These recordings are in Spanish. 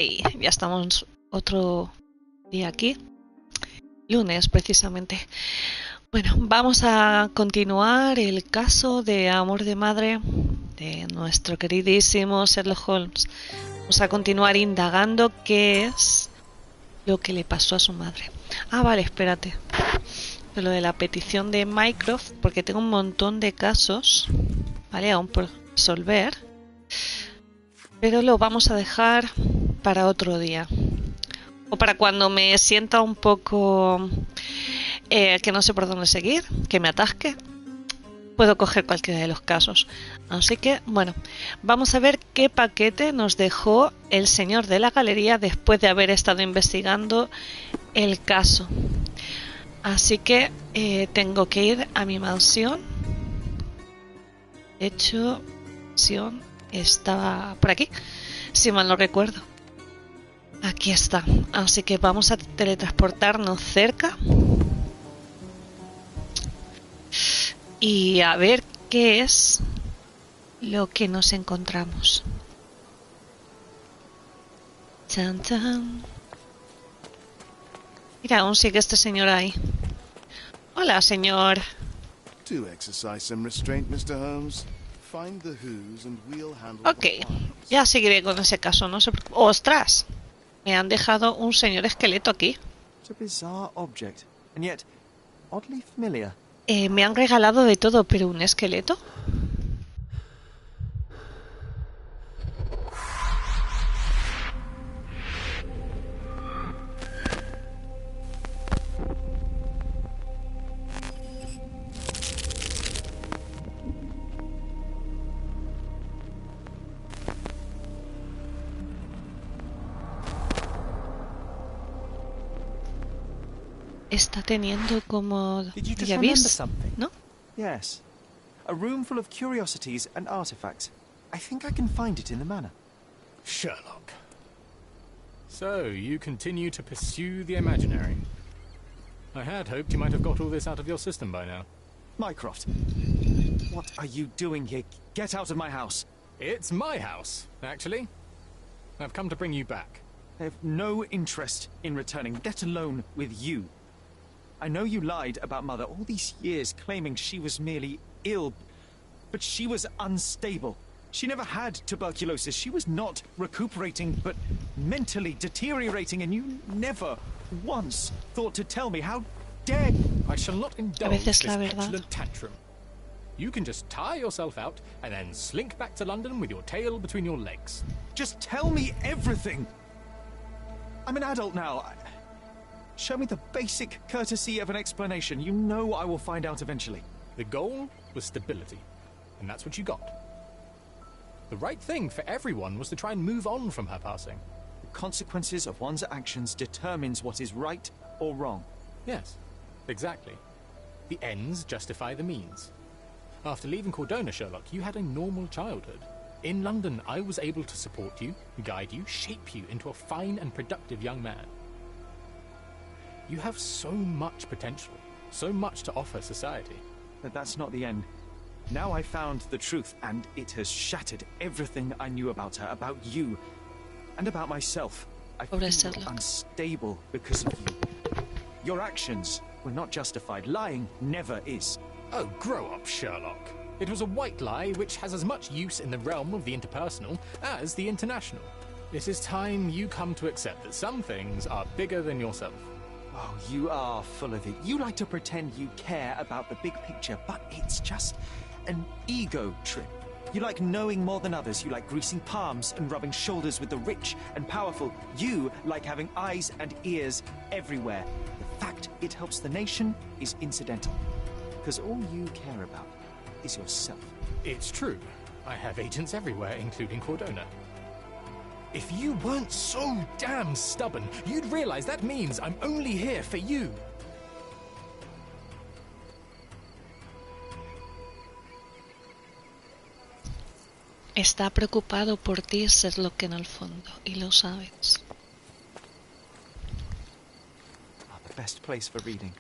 Y ya estamos otro día aquí. Lunes, precisamente. Bueno, vamos a continuar el caso de Amor de Madre de nuestro queridísimo Sherlock Holmes. Vamos a continuar indagando qué es lo que le pasó a su madre. Ah, vale, espérate. De lo de la petición de Mycroft, porque tengo un montón de casos, ¿vale? Aún por resolver. Pero lo vamos a dejar para otro día. O para cuando me sienta un poco que no sé por dónde seguir, que me atasque, puedo coger cualquiera de los casos. Así que, bueno, vamos a ver qué paquete nos dejó el señor de la galería después de haber estado investigando el caso. Así que tengo que ir a mi mansión. De hecho, mansión estaba por aquí, si mal no recuerdo. Aquí está. Así que vamos a teletransportarnos cerca y a ver qué es lo que nos encontramos. Chan, chan. Mira, aún sigue este señor ahí. Hola, señor. Do exercise some restraint, Mr. Holmes. Find the who's and we'll handle Ok, ya seguiré con ese caso, no se preocupe. ¡Ostras! Me han dejado un señor esqueleto aquí. It's a bizarre object, and yet oddly familiar. Me han regalado de todo, pero un esqueleto. Está teniendo como Did you just déjà remember vu, something? ¿no? Yes. A room full of curiosities and artifacts. I think I can find it in the manor. Sherlock. So, you continue to pursue the imaginary. I had hoped you might have got all this out of your system by now. Mycroft, what are you doing here? Get out of my house. It's my house, actually. I've come to bring you back. I have no interest in returning, let alone with you. I know you lied about Mother all these years, claiming she was merely ill, but she was unstable. She never had tuberculosis. She was not recuperating, but mentally deteriorating, and you never once thought to tell me. How dare you? I shall not indulge this petulant tantrum. You can just tire yourself out and then slink back to London with your tail between your legs. Just tell me everything. I'm an adult now. Show me the basic courtesy of an explanation. You know I will find out eventually. The goal was stability, and that's what you got. The right thing for everyone was to try and move on from her passing. The consequences of one's actions determines what is right or wrong. Yes, exactly. The ends justify the means. After leaving Cordona, Sherlock, you had a normal childhood. In London, I was able to support you, guide you, shape you into a fine and productive young man. You have so much potential, so much to offer society. But that's not the end. Now I found the truth, and it has shattered everything I knew about her, about you, and about myself. I feel unstable because of you. Your actions were not justified. Lying never is. Oh, grow up, Sherlock. It was a white lie which has as much use in the realm of the interpersonal as the international. It is time you come to accept that some things are bigger than yourself. Oh, you are full of it. You like to pretend you care about the big picture, but it's just an ego trip. You like knowing more than others. You like greasing palms and rubbing shoulders with the rich and powerful. You like having eyes and ears everywhere. The fact it helps the nation is incidental, because all you care about is yourself. It's true. I have agents everywhere, including Cordona. If you weren't so damn stubborn, you'd realize that means I'm only here for you. Está preocupado por ti, Sherlock, en el fondo, y lo sabes. The best place for reading.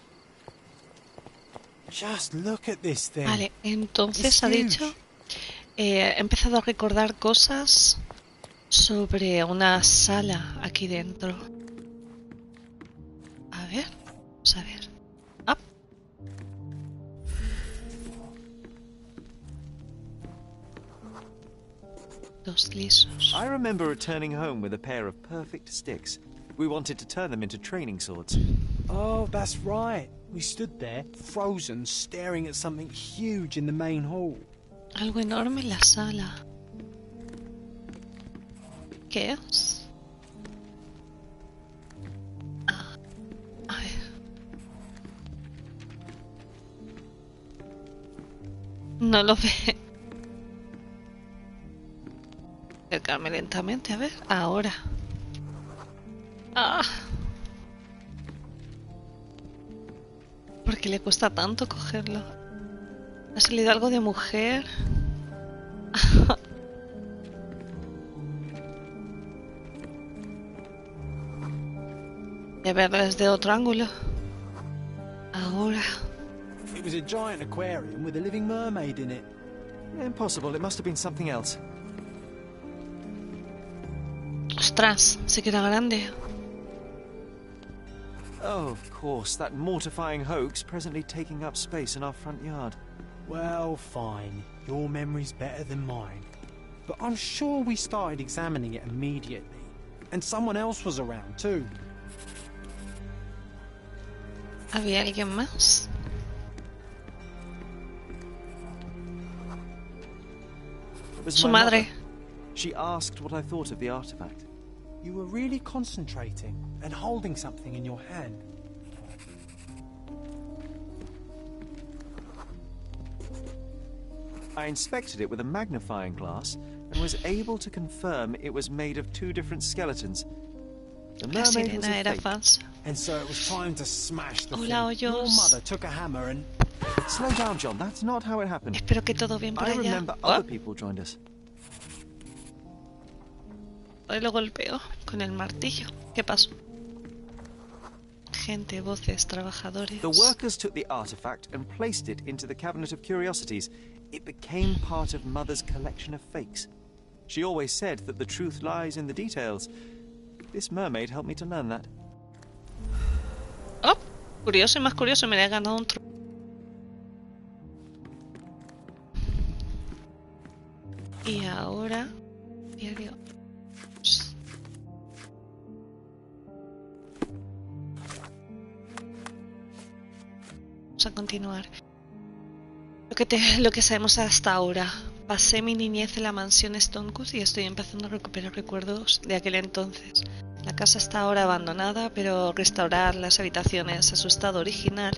Just look at this thing. Vale, entonces ha dicho, he empezado a recordar cosas sobre una sala aquí dentro. A ver, vamos a ver. Ah. Dos lisos. I remember returning home with a pair of perfect sticks. We wanted to turn them into training swords. Oh, that's right. We stood there, frozen, staring at something huge in the main hall. Algo enorme en la sala. ¿Qué es? Ah, a ver. No lo ve. Acercarme lentamente, a ver. Ahora. Ah. ¿Por qué le cuesta tanto cogerlo? ¿Ha salido algo de mujer? De verlo desde otro ángulo. Ahora. It was a giant aquarium with a living mermaid in it. Impossible, it must have been something else. Ostras, sí que era grande. Oh, of course, that mortifying hoax presently taking up space in our front yard. Well, fine. Your memory's better than mine. But I'm sure we started examining it immediately. And someone else was around too. ¿Había alguien más? It was Su my madre. mother. She asked what I thought of the artifact. You were really concentrating and holding something in your hand. I inspected it with a magnifying glass and was able to confirm it was made of two different skeletons. The La mermaid was sirena a era fake. falsa. And so it was time to smash the Hola, thing. Your hoyos. mother took a hammer and... Slow down, John. That's not how it happened. Espero que todo bien por I allá. remember other people joined us. Hoy lo golpeó con el martillo. ¿Qué pasó? Gente, voces, trabajadores. The workers took the artifact and placed it into the cabinet of curiosities. It became part of Mother's collection of fakes. She always said that the truth lies in the details. This mermaid helped me to learn that. Oh, curioso y más curioso, me le he ganado un truco. Y ahora... Diario. Vamos a continuar. Lo que sabemos hasta ahora. Pasé mi niñez en la mansión Stonewood y estoy empezando a recuperar recuerdos de aquel entonces. La casa está ahora abandonada, pero restaurar las habitaciones a su estado original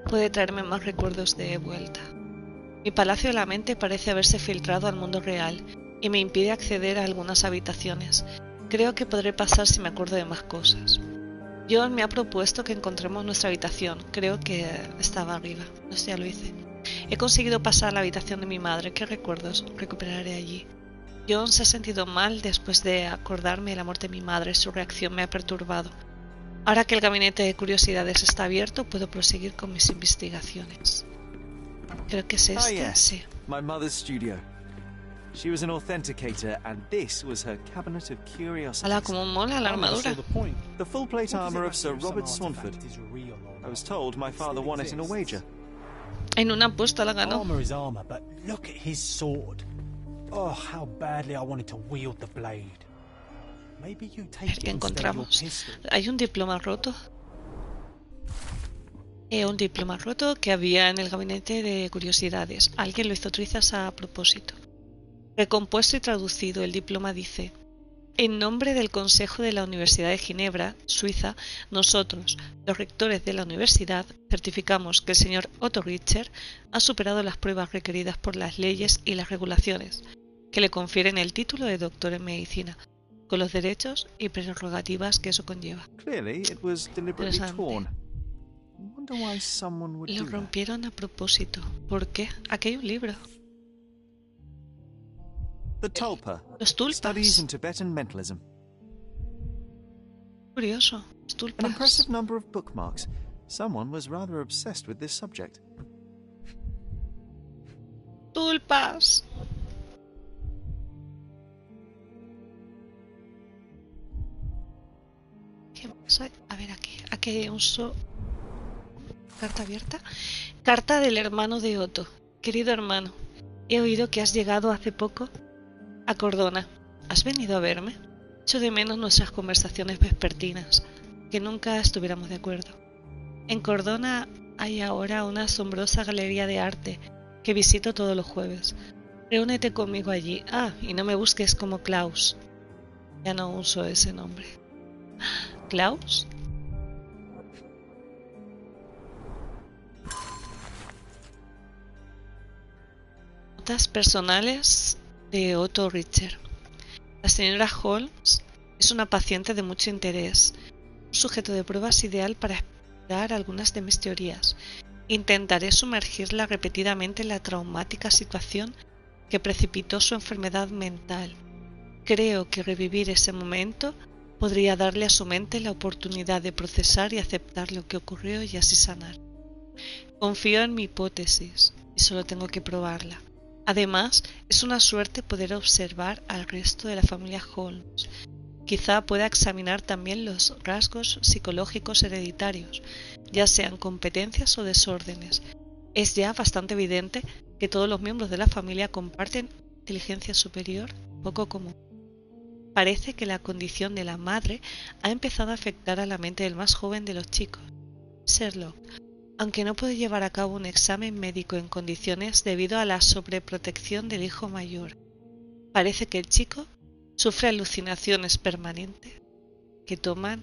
puede traerme más recuerdos de vuelta. Mi palacio de la mente parece haberse filtrado al mundo real y me impide acceder a algunas habitaciones. Creo que podré pasar si me acuerdo de más cosas. John me ha propuesto que encontremos nuestra habitación. Creo que estaba arriba. No sé, ya lo hice. He conseguido pasar a la habitación de mi madre. ¿Qué recuerdos recuperaré allí? John se ha sentido mal después de acordarme de la muerte de mi madre. Su reacción me ha perturbado. Ahora que el gabinete de curiosidades está abierto, puedo proseguir con mis investigaciones. Creo que es Ah, este. yes. Sí. My mother's studio. She was an authenticator, and this was her cabinet of curiosities. Hala, como mola la I never saw armadura. the point. The full plate What does it armor of matter Sir if some Robert Swanford. artifact is real or I was not? told my It father still won it in a exists. wager. En una apuesta la ganó. Armor is armor, but look at his sword. Oh, how badly I wanted to wield the blade. Maybe you A ver take qué it instead of your encontramos. pistol. Hay un diploma roto. Un diploma roto que había en el gabinete de curiosidades. Alguien lo hizo trizas a propósito. Recompuesto y traducido, el diploma dice: en nombre del Consejo de la Universidad de Ginebra, Suiza, nosotros, los rectores de la universidad, certificamos que el señor Otto Richter ha superado las pruebas requeridas por las leyes y las regulaciones que le confieren el título de doctor en medicina, con los derechos y prerrogativas que eso conlleva. Clearly, it was deliberately Interesante. torn. I wonder why someone would Lo do that. rompieron a propósito. ¿Por qué? Aquí hay un libro. The Tulpa. Los tulpas. Studies in Tibetan Mentalism. Curioso. Los An tulpas. impressive number of bookmarks. Someone was rather obsessed with this subject. Tulpas. ¿Qué más hay? A ver, aquí hay un carta abierta. Carta del hermano de Otto. Querido hermano, he oído que has llegado hace poco a Cordona. ¿Has venido a verme? Echo de menos nuestras conversaciones vespertinas, que nunca estuviéramos de acuerdo. En Cordona hay ahora una asombrosa galería de arte que visito todos los jueves. Reúnete conmigo allí. Ah, y no me busques como Klaus. Ya no uso ese nombre. ¿Klaus? Notas personales de Otto Richter. La señora Holmes es una paciente de mucho interés, un sujeto de pruebas ideal para explorar algunas de mis teorías. Intentaré sumergirla repetidamente en la traumática situación que precipitó su enfermedad mental. Creo que revivir ese momento podría darle a su mente la oportunidad de procesar y aceptar lo que ocurrió y así sanar. Confío en mi hipótesis y solo tengo que probarla. Además, es una suerte poder observar al resto de la familia Holmes. Quizá pueda examinar también los rasgos psicológicos hereditarios, ya sean competencias o desórdenes. Es ya bastante evidente que todos los miembros de la familia comparten inteligencia superior poco común. Parece que la condición de la madre ha empezado a afectar a la mente del más joven de los chicos, Sherlock, aunque no puede llevar a cabo un examen médico en condiciones debido a la sobreprotección del hijo mayor. Parece que el chico sufre alucinaciones permanentes que toman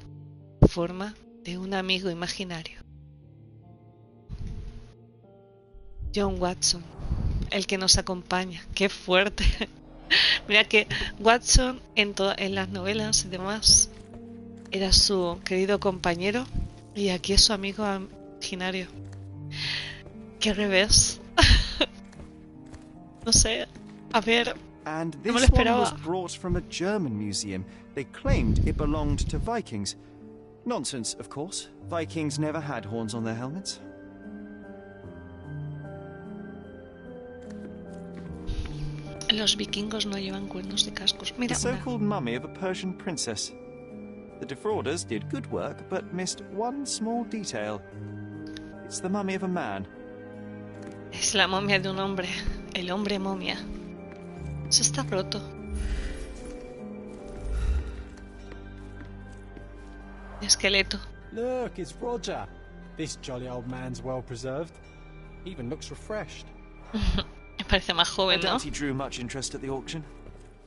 forma de un amigo imaginario. John Watson, el que nos acompaña. ¡Qué fuerte! Mira que Watson en las novelas y demás era su querido compañero y aquí es su amigo imaginario. ¡Qué revés! No sé, a ver, And no me lo this one esperaba. was brought from a German museum. They claimed it belonged to Vikings. Nonsense, of course. Vikings never had horns on their helmets. Los vikingos no llevan cuernos de cascos. Mira, The so-called mummy of a Persian princess. The defrauders did good work, but missed one small detail. It's the mummy of a man. es la momia de un hombre, el hombre momia. Eso está roto. Esqueleto. Look, it's Roger. This jolly old man's well preserved. Even looks refreshed. Me parece más I joven, ¿no? doubt he drew much interest at the auction.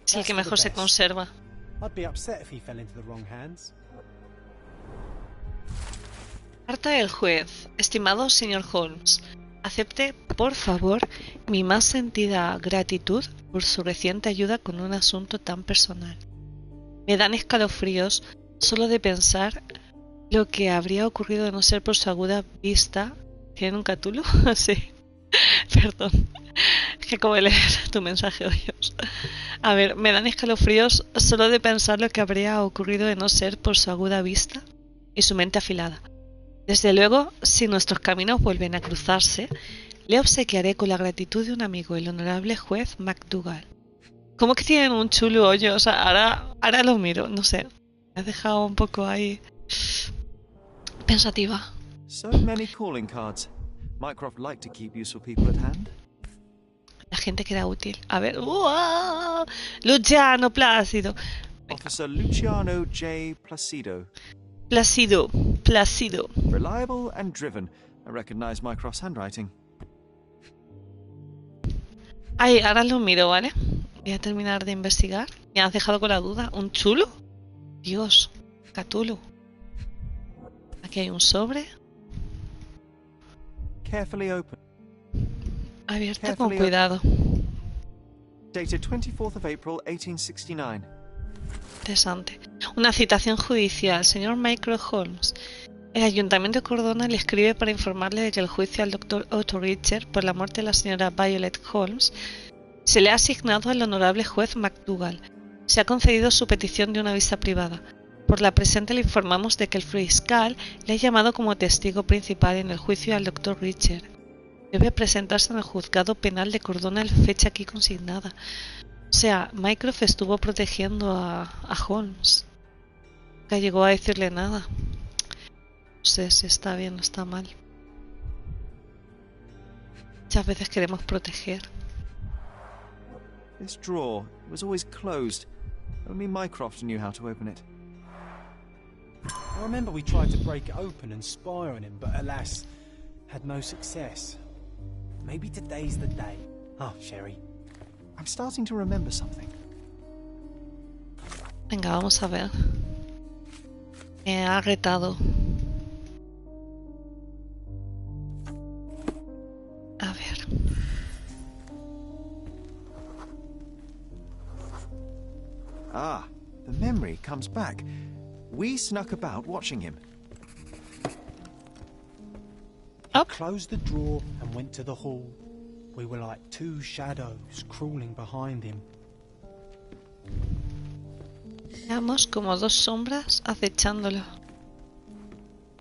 Es el que mejor se conserva. I'd be upset if he fell into the wrong hands. Carta del juez. Estimado señor Holmes, acepte, por favor, mi más sentida gratitud por su reciente ayuda con un asunto tan personal. Me dan escalofríos solo de pensar lo que habría ocurrido de no ser por su aguda vista. ¿Tiene un Cthulhu? Sí. Perdón. Es que acabo de leer tu mensaje, Dios. A ver, me dan escalofríos solo de pensar lo que habría ocurrido de no ser por su aguda vista y su mente afilada. Desde luego, si nuestros caminos vuelven a cruzarse, le obsequiaré con la gratitud de un amigo, el honorable juez McDougall. ¿Cómo que tienen un chulo hoyo? O sea, ahora lo miro, no sé. Me has dejado un poco ahí pensativa. So many calling cards. Mycroft liked to keep useful people at hand. La gente que era útil. A ver. ¡Uah! Luciano Plácido. Officer Luciano J. Placido. Plácido. Reliable and driven. I recognize Mycroft's handwriting. Ay, ahora lo miro, ¿vale? Voy a terminar de investigar. Me has dejado con la duda. ¿Un chulo? Dios. Cthulhu. Aquí hay un sobre. Carefully open. Abierta con cuidado. Dated 24th of April, 1869. Interesante. Una citación judicial. Señor Mycroft Holmes. El Ayuntamiento de Cordona le escribe para informarle de que el juicio al Dr. Otto Richter por la muerte de la señora Violet Holmes se le ha asignado al honorable juez McDougall. Se ha concedido su petición de una vista privada. Por la presente le informamos de que el fiscal le ha llamado como testigo principal en el juicio al Dr. Richter. Debe presentarse en el juzgado penal de Cordona en la fecha aquí consignada. O sea, Mycroft estuvo protegiendo a Holmes. Nunca llegó a decirle nada. No sé si está bien o está mal. Muchas veces queremos proteger. This drawer was always closed. Only Mycroft knew how to open it. I remember we tried to break it open and spy on him, but alas, had no success. Maybe today's the day. Oh, Sherry. I'm starting to remember something. Venga, vamos a ver. Me ha retado. A ver. Ah, the memory comes back. We snuck about watching him. Up. Closed the drawer and went to the hall. We were like two shadows crawling behind him. Veamos como dos sombras acechándolo.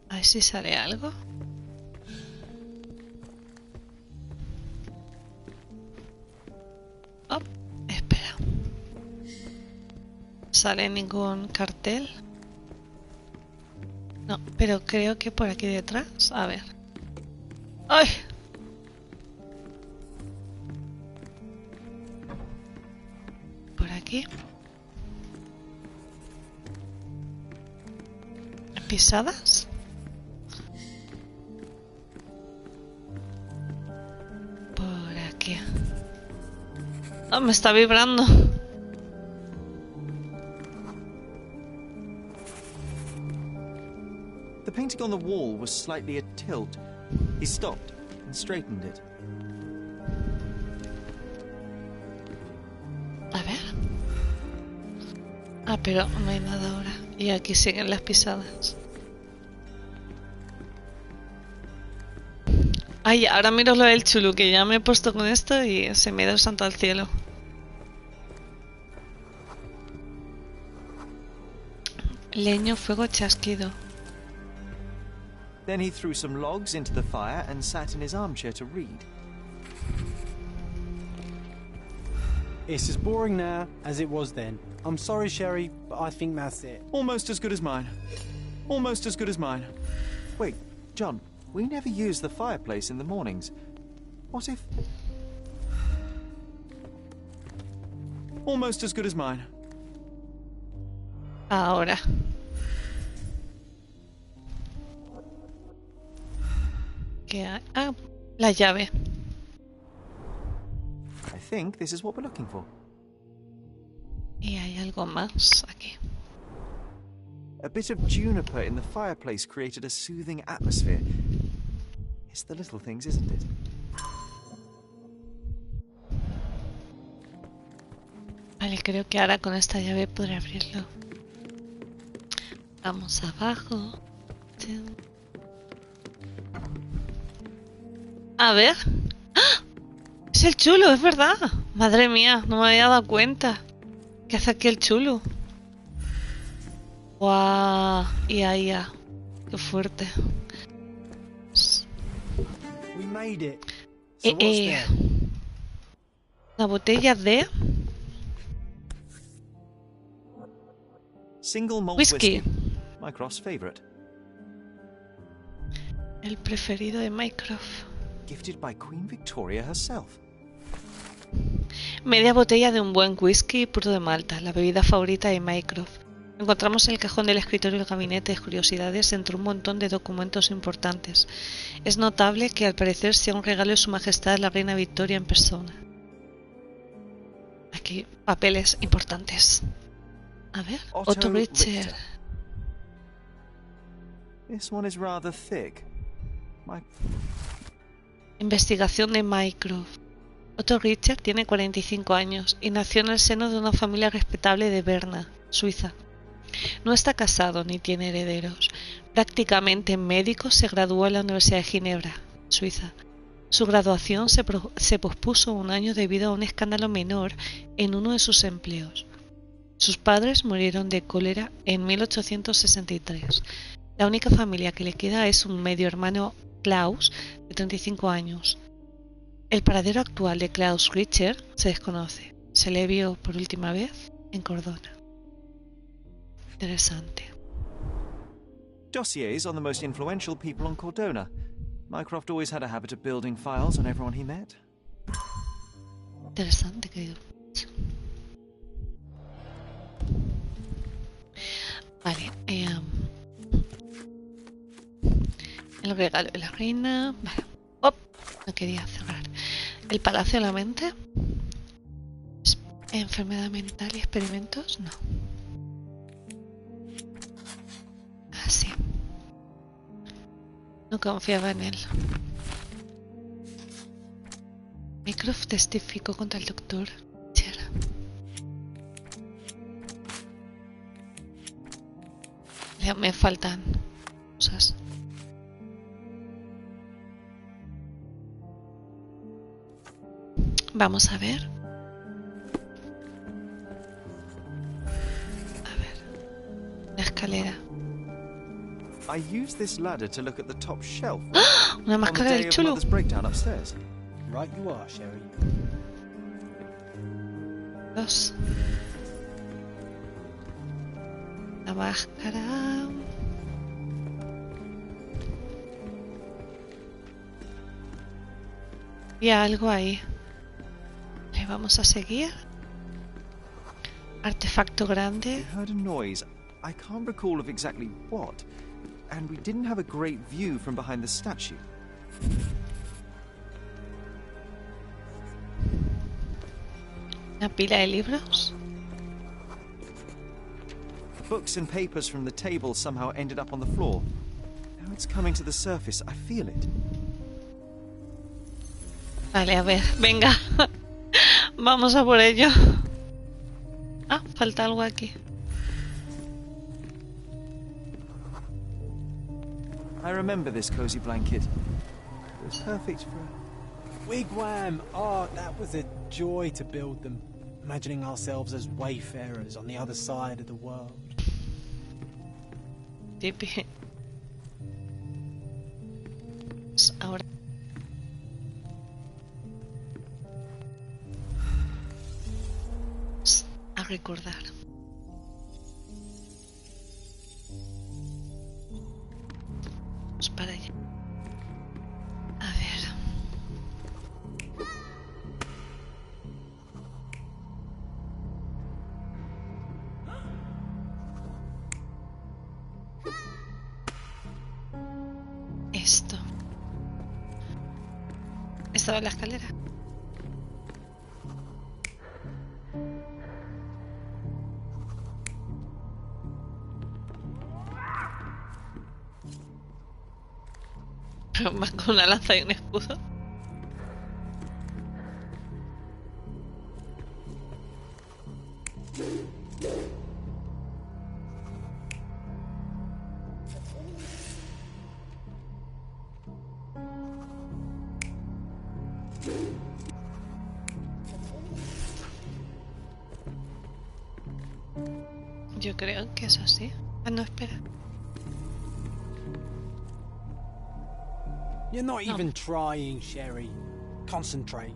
A ver si sale algo. Oh, espera. ¿Sale ningún cartel? No, pero creo que por aquí detrás. A ver. ¡Ay! Por aquí. ¿Pisadas? Por aquí. Oh, me está vibrando. The painting on the wall was slightly at tilt. He stopped and straightened it. A ver. Ah, pero no hay nada ahora. Y aquí siguen las pisadas. Ay, ahora miro lo del chulu, que ya me he puesto con esto y se me da el santo al cielo. Leño, fuego, chasquido. Then he threw some logs into the fire and sat in his armchair to read. It's as boring now as it was then. I'm sorry, Sherry, but I think that's it. Almost as good as mine. Almost as good as mine. Wait, John, we never use the fireplace in the mornings. What if... Almost as good as mine. Ahora. ¿Qué hay? Ah, la llave. I think this is what we're looking for. Y hay algo más aquí. A bit of juniper in the fireplace created a soothing atmosphere. It's the little things, isn't it? Vale, creo que ahora con esta llave podré abrirlo. Vamos abajo. A ver. ¡Ah! Es el chulo, es verdad. Madre mía, no me había dado cuenta. ¿Qué hace aquí el chulo? ¡Guau! Ya. Qué fuerte. We made it. So what's there? La botella de Single malt whisky. whiskey. Mycroft's favorite. El preferido de Mycroft. Gifted by Queen Victoria herself. Media botella de un buen whisky puro de Malta, la bebida favorita de Mycroft. Lo encontramos en el cajón del escritorio del gabinete de curiosidades entre un montón de documentos importantes. Es notable que al parecer sea un regalo de su majestad la reina Victoria en persona. Aquí, papeles importantes. A ver, Otto Richter. This one is rather thick. Investigación de Mycroft. Otto Richter tiene 45 años y nació en el seno de una familia respetable de Berna, Suiza. No está casado ni tiene herederos. Prácticamente médico, se graduó en la Universidad de Ginebra, Suiza. Su graduación se pospuso un año debido a un escándalo menor en uno de sus empleos. Sus padres murieron de cólera en 1863. La única familia que le queda es un medio hermano, Klaus, de 35 años. El paradero actual de Klaus Richter se desconoce. Se le vio por última vez en Cordona. Interesante. Dossiers on the most influential people on Cordona. Mycroft always had a habit of building files on everyone he met. Interesante, querido. Vale. El regalo de la reina. Vale. ¡Oh! No quería cerrar. El palacio de la mente. Enfermedad mental y experimentos. No. Ah, sí. No confiaba en él. Mycroft testificó contra el doctor. Ya me faltan cosas. Vamos a ver. A ver. La escalera. I used this ladder to look at the top shelf. Una máscara del chulo. Mother's breakdown upstairs. Right you are, Sherry. 2. La máscara. Y algo ahí. Le vamos a seguir. Artefacto grande. We heard a noise. I can't recall of exactly what. And we didn't have a great view from behind the statue. Una pila de libros. Books and papers from the table somehow ended up on the floor. Now it's coming to the surface. I feel it. Vale, a ver, venga. Vamos a por ello. Ah, falta algo aquí. I remember this cozy blanket. It was perfect for Wigwam! Oh, that was a joy to build them. Imagining ourselves as wayfarers on the other side of the world. Tipi. Ahora. A recordar. Vamos para allá. A ver. Esto. ¿Estaba en la escalera? Más con una lanza y un escudo. Yo creo que es así. Ah, no, espera. You're not even trying, Sherry. Concentrate.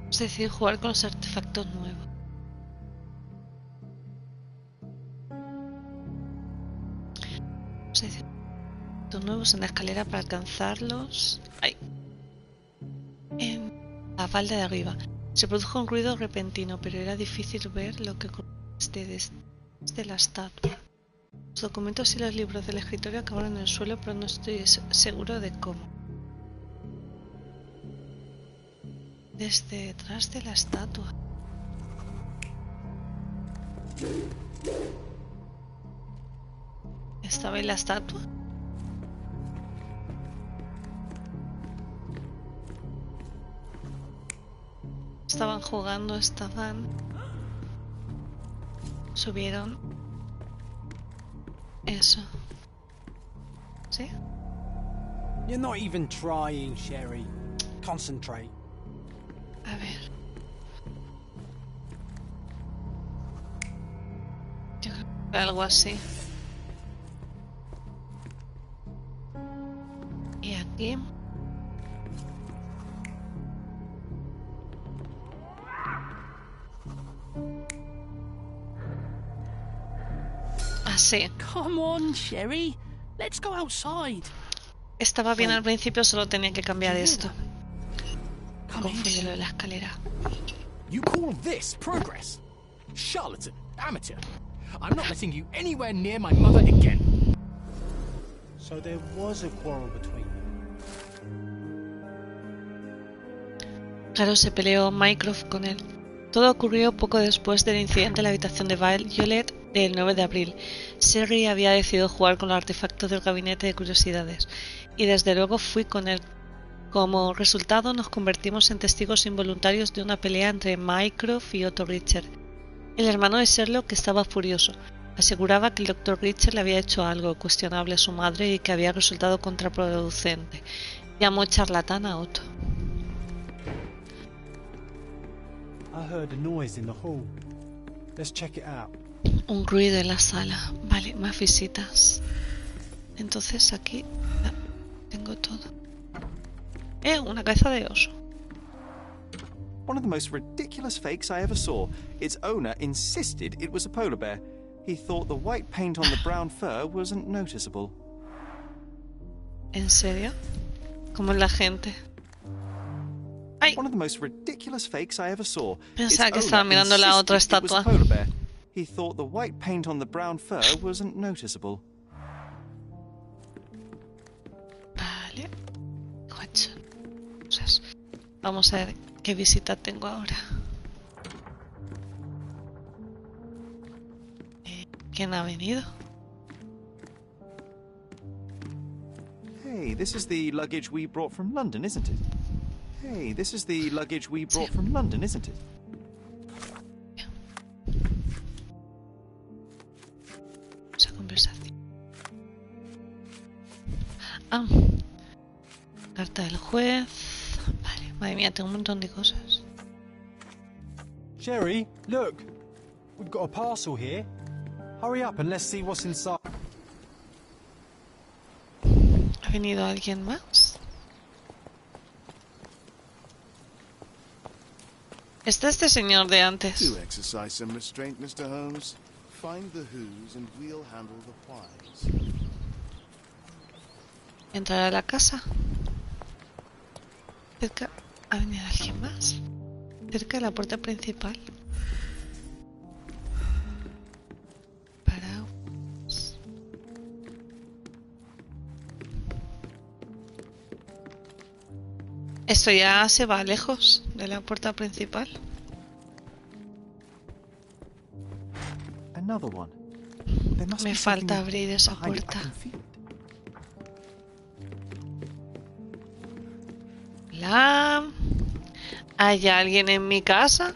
Es decir, jugar con los artefactos nuevos. Es decir, artefactos nuevos en la escalera para alcanzarlos. Ahí. En la falda de arriba. Se produjo un ruido repentino, pero era difícil ver lo que ocurría desde la estatua. Los documentos y los libros del escritorio acabaron en el suelo, pero no estoy seguro de cómo. Desde detrás de la estatua. ¿Estaba en la estatua? Estaban jugando, subieron. Eso. ¿Sí? You're not even trying, Sherry. Concentrate. A ver. Yo creo que algo así. Y aquí. Sí. Come on, Sherry. Let's go outside. Estaba bien al principio, solo tenía que cambiar esto. Come in. Confundí lo de la escalera. You call this progress? Charlatan, amateur. I'm not letting you anywhere near my mother again. So there was a quarrel between them. Claro, se peleó Mycroft con él. Todo ocurrió poco después del incidente en la habitación de Violet del 9 de abril. Sherry había decidido jugar con los artefactos del gabinete de curiosidades, y desde luego fui con él. Como resultado, nos convertimos en testigos involuntarios de una pelea entre Mycroft y Otto Richter. El hermano de Sherlock estaba furioso. Aseguraba que el Dr. Richter le había hecho algo cuestionable a su madre y que había resultado contraproducente. Llamó charlatán a Otto. I heard a noise in the hall. Let's check it out. Un ruido en la sala. Vale, más visitas. Entonces aquí tengo todo. Una cabeza de oso. One of the most ridiculous fakes I ever saw. Its owner insisted it was a polar bear. He thought the white paint on the brown fur wasn't noticeable. ¿En serio? ¿Cómo es la gente? ¡Ay! One of the most ridiculous fakes I ever saw. Pensaba que estaba mirando la otra estatua. He thought the white paint on the brown fur wasn't noticeable. Vale. Watson. Vamos a ver qué visita tengo ahora. ¿Quién ha venido? Hey, this is the luggage we brought from London, isn't it? Hey, this is the luggage we brought from London, isn't it? Esa conversación. Ah. Carta del juez. Vale, madre mía, tengo un montón de cosas. Sherry, look. We've got a parcel here. Hurry up and let's see what's inside. ¿Ha venido alguien más? Está este señor de antes. Do exercise some restraint, Mr. Holmes. Find the who's and we'll handle the whys. Entrar a la casa. Cerca. ¿Ha venido alguien más? Cerca de la puerta principal. Paraguas. Esto ya se va lejos de la puerta principal. Another one. There must Me be falta something abrir esa behind it. I puerta. can feel it. Hola. ¿Hay alguien en mi casa?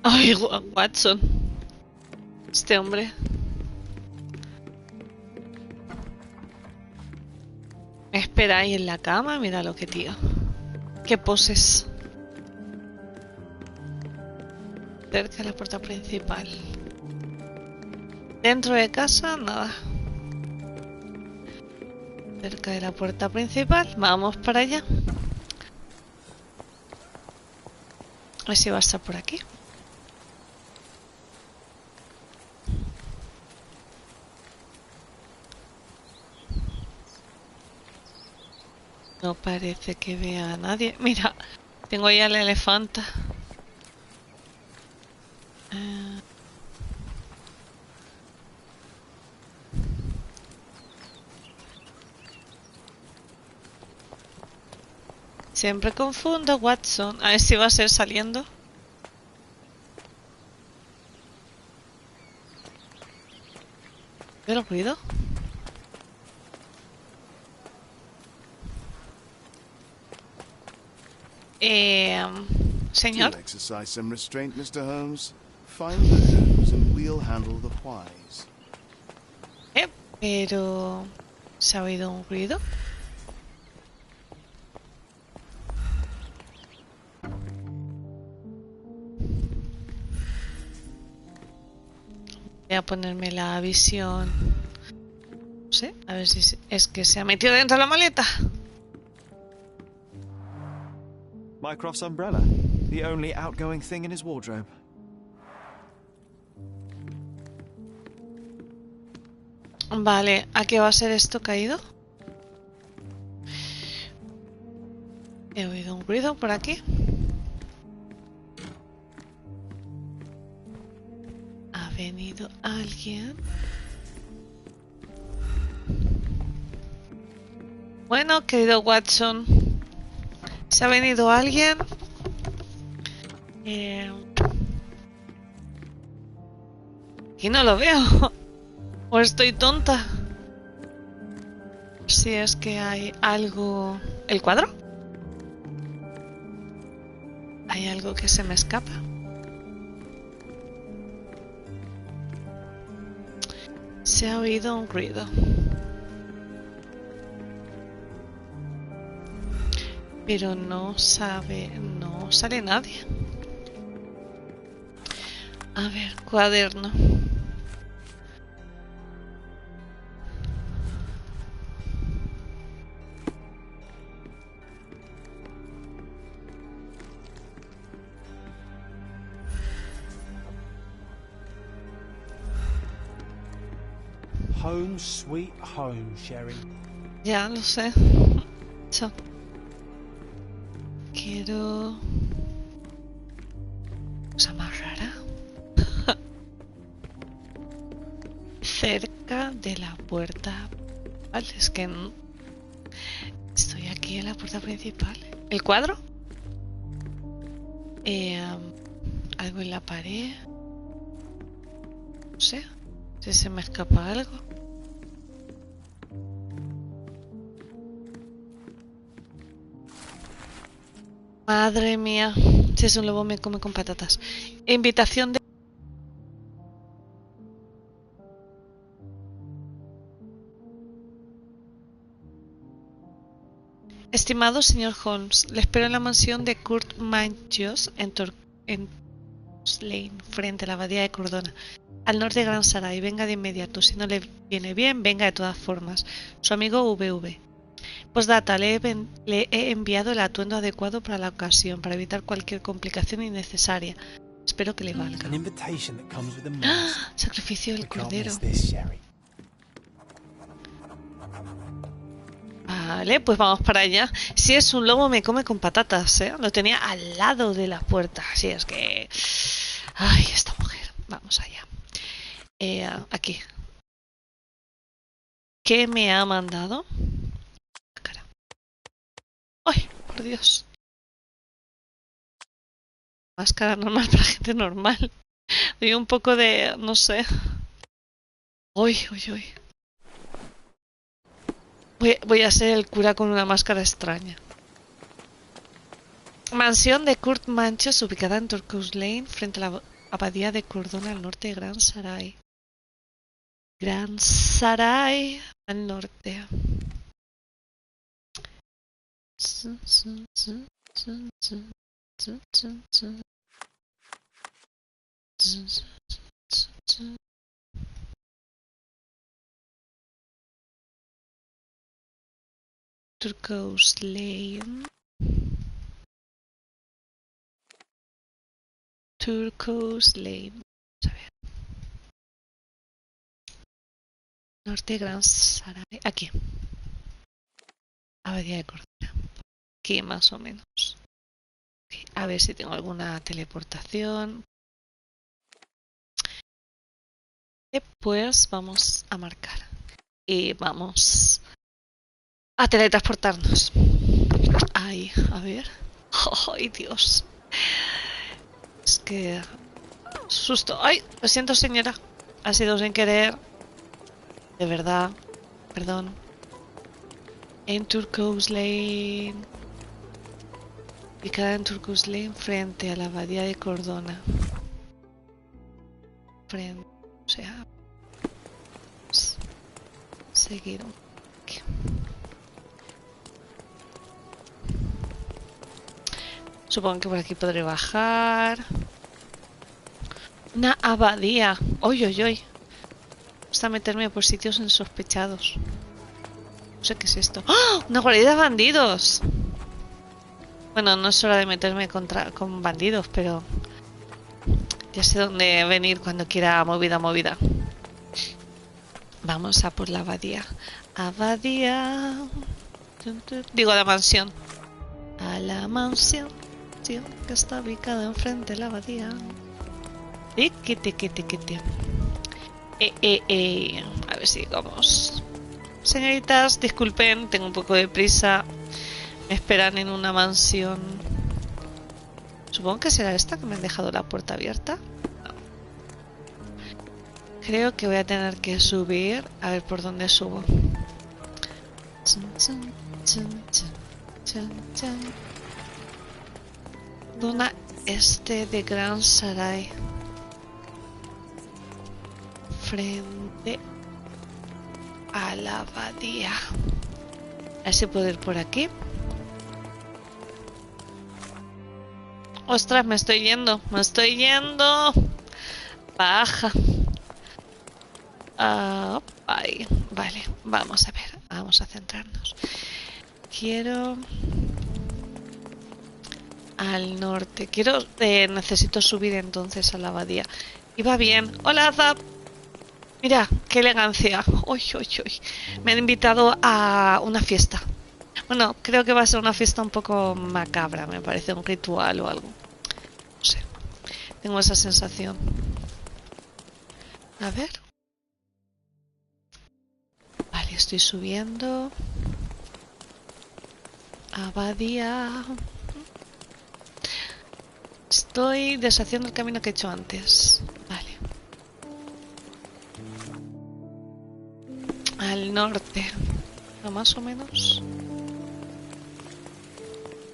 Ay, Watson. Este hombre. Me espera ahí en la cama. Mira lo que tío. Qué poses. Cerca de la puerta principal. Dentro de casa, nada. Cerca de la puerta principal. Vamos para allá. A ver si va a estar por aquí. No parece que vea a nadie. Mira, tengo ya la elefanta. Siempre confundo, Watson. A ver si va a ser saliendo. ¿Ve el ruido? Señor. Do exercise some restraint, Mr. Holmes. Find the who's and we'll handle the whys. Pero... ¿se ha oído un ruido? Voy a ponerme la visión. No sé, a ver si es que se ha metido dentro de la maleta. Mycroft's umbrella, the only outgoing thing in his wardrobe. Vale, ¿a qué va a ser esto caído? He oído un ruido por aquí. ¿Ha venido alguien? Bueno, querido Watson, ¿se ha venido alguien? Y no lo veo. ¿O estoy tonta? Si es que hay algo... ¿El cuadro? ¿Hay algo que se me escapa? Se ha oído un ruido. Pero no sale nadie. A ver, cuaderno. Home sweet home, Sherry. Ya lo sé. Chao. Quiero... cosa más rara. Cerca de la puerta. Vale, es que estoy aquí en la puerta principal. ¿El cuadro? Algo en la pared. No sé. Si se me escapa algo. Madre mía. Si es un lobo me come con patatas. Invitación de... Estimado señor Holmes, le espero en la mansión de Kurt Mantios en Lane, frente a la abadía de Cordona, al norte de Gran Saray. Venga de inmediato. Si no le viene bien, venga de todas formas. Su amigo VV. Postdata, le he enviado el atuendo adecuado para la ocasión, para evitar cualquier complicación innecesaria. Espero que le valga. ¡Ah! Sacrificio del cordero. Vale, pues vamos para allá. Si es un lobo me come con patatas, ¿eh? Lo tenía al lado de la puerta. Así es que... Ay, esta mujer. Vamos allá. Aquí. ¿Qué me ha mandado? Cara. ¡Ay, por Dios! Máscara normal para gente normal. Doy un poco de... no sé. ¡Uy, uy, uy! Voy a ser el cura con una máscara extraña. Mansión de Kurt Manchos, ubicada en Turcos Lane, frente a la abadía de Cordona, al norte de Gran Saray. Gran Saray, al norte. Turcos Lane. Turcos Lane. Vamos a ver. Norte Gran Saray. Aquí. Abadía de Cordona. Aquí más o menos. Okay. A ver si tengo alguna teleportación. Pues vamos a marcar. Y vamos a teletransportarnos. Ay, a ver. ¡Ay, Dios! Es que... susto. ¡Ay! Lo siento, señora. Ha sido sin querer. De verdad. Perdón. En Turcos Lane. Ubicada en Turcos Lane, frente a la abadía de Cordona. Frente... O sea... seguir aquí. Supongo que por aquí podré bajar. Una abadía. ¡Oy, oy, oy! Hasta meterme por sitios insospechados. No sé qué es esto. ¡Oh! ¡Una guarida de bandidos! Bueno, no es hora de meterme con bandidos, pero ya sé dónde venir cuando quiera movida. Vamos a por la abadía. Abadía. Digo, a la mansión. A la mansión que está ubicada enfrente de la abadía. Tiqui. A ver si llegamos. Señoritas, disculpen, tengo un poco de prisa. Me esperan en una mansión. Supongo que será esta, que me han dejado la puerta abierta. No. Creo que voy a tener que subir. A ver por dónde subo. Zona este de Gran Sarai. Frente a la abadía. A ver si puedo ir por aquí. Ostras, me estoy yendo. Baja. Ahí. Vale, vamos a ver. Vamos a centrarnos. Quiero... al norte. Necesito subir entonces a la abadía. Y va bien. Hola, Zap. Mira, qué elegancia. Uy. Me han invitado a una fiesta. Bueno, creo que va a ser una fiesta un poco macabra. Me parece un ritual o algo. No sé. Tengo esa sensación. A ver. Vale, estoy subiendo. Abadía. Estoy deshaciendo el camino que he hecho antes. Vale. Al norte. ¿No más o menos?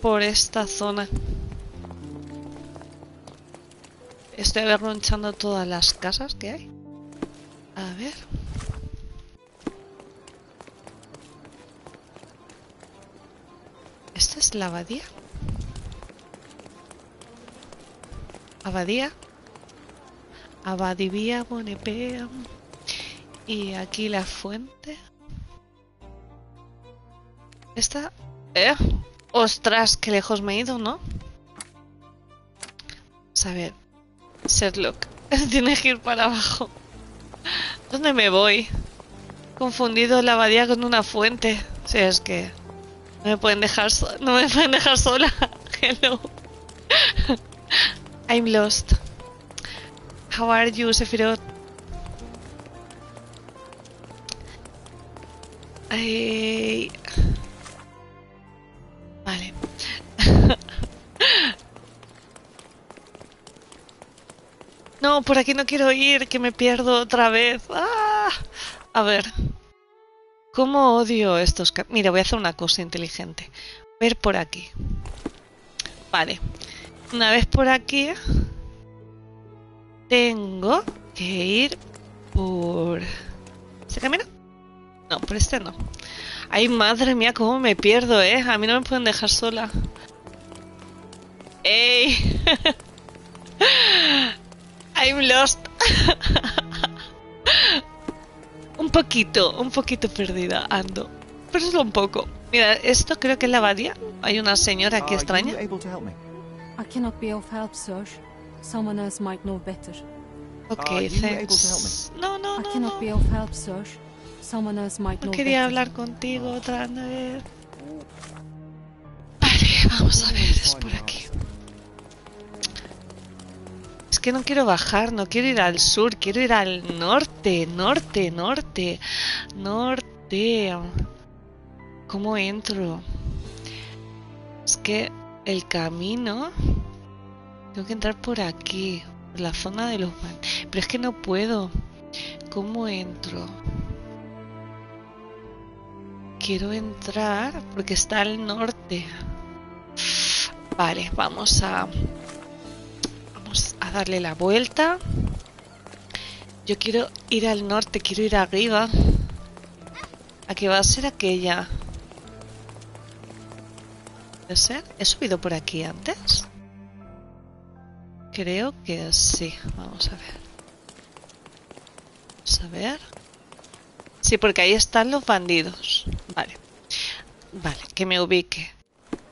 Por esta zona. Estoy avergonzando todas las casas que hay. A ver. ¿Esta es la abadía? Abadivía, Bonepea. Y aquí la fuente. Esta... ¡Ostras! Qué lejos me he ido, ¿no? Vamos a ver. Sherlock. Tiene que ir para abajo. ¿Dónde me voy? Confundido la abadía con una fuente. Si es que... No me pueden dejar sola. Hello. I'm lost. How are you, Sephiroth? Vale. No, por aquí no quiero ir, que me pierdo otra vez. A ver. ¿Cómo odio estos... Mira, voy a hacer una cosa inteligente. Ver por aquí. Vale. Una vez por aquí... Tengo que ir por... ¿Este camino? No, por este no. Ay, madre mía, cómo me pierdo, ¿eh? A mí no me pueden dejar sola. ¡Ey! I'm lost. un poquito perdida ando. Pero solo un poco. Mira, esto creo que es la abadía. Hay una señora aquí extraña. I cannot be of help, sir. Someone else might know better. Okay, thanks. No. I cannot be of help, sir. Someone else might know No quería better. hablar contigo otra vez. Vale, vamos a ver, es por aquí. Es que no quiero bajar, no quiero ir al sur, quiero ir al norte. ¿Cómo entro? Es que el camino... Tengo que entrar por aquí, por la zona de los... Pero es que no puedo. ¿Cómo entro? Quiero entrar porque está al norte. Vale, vamos a darle la vuelta. Yo quiero ir al norte, quiero ir arriba. ¿A qué va a ser aquella? ¿Puede ser? ¿He subido por aquí antes? Creo que sí. Vamos a ver. Sí, porque ahí están los bandidos. Vale, que me ubique.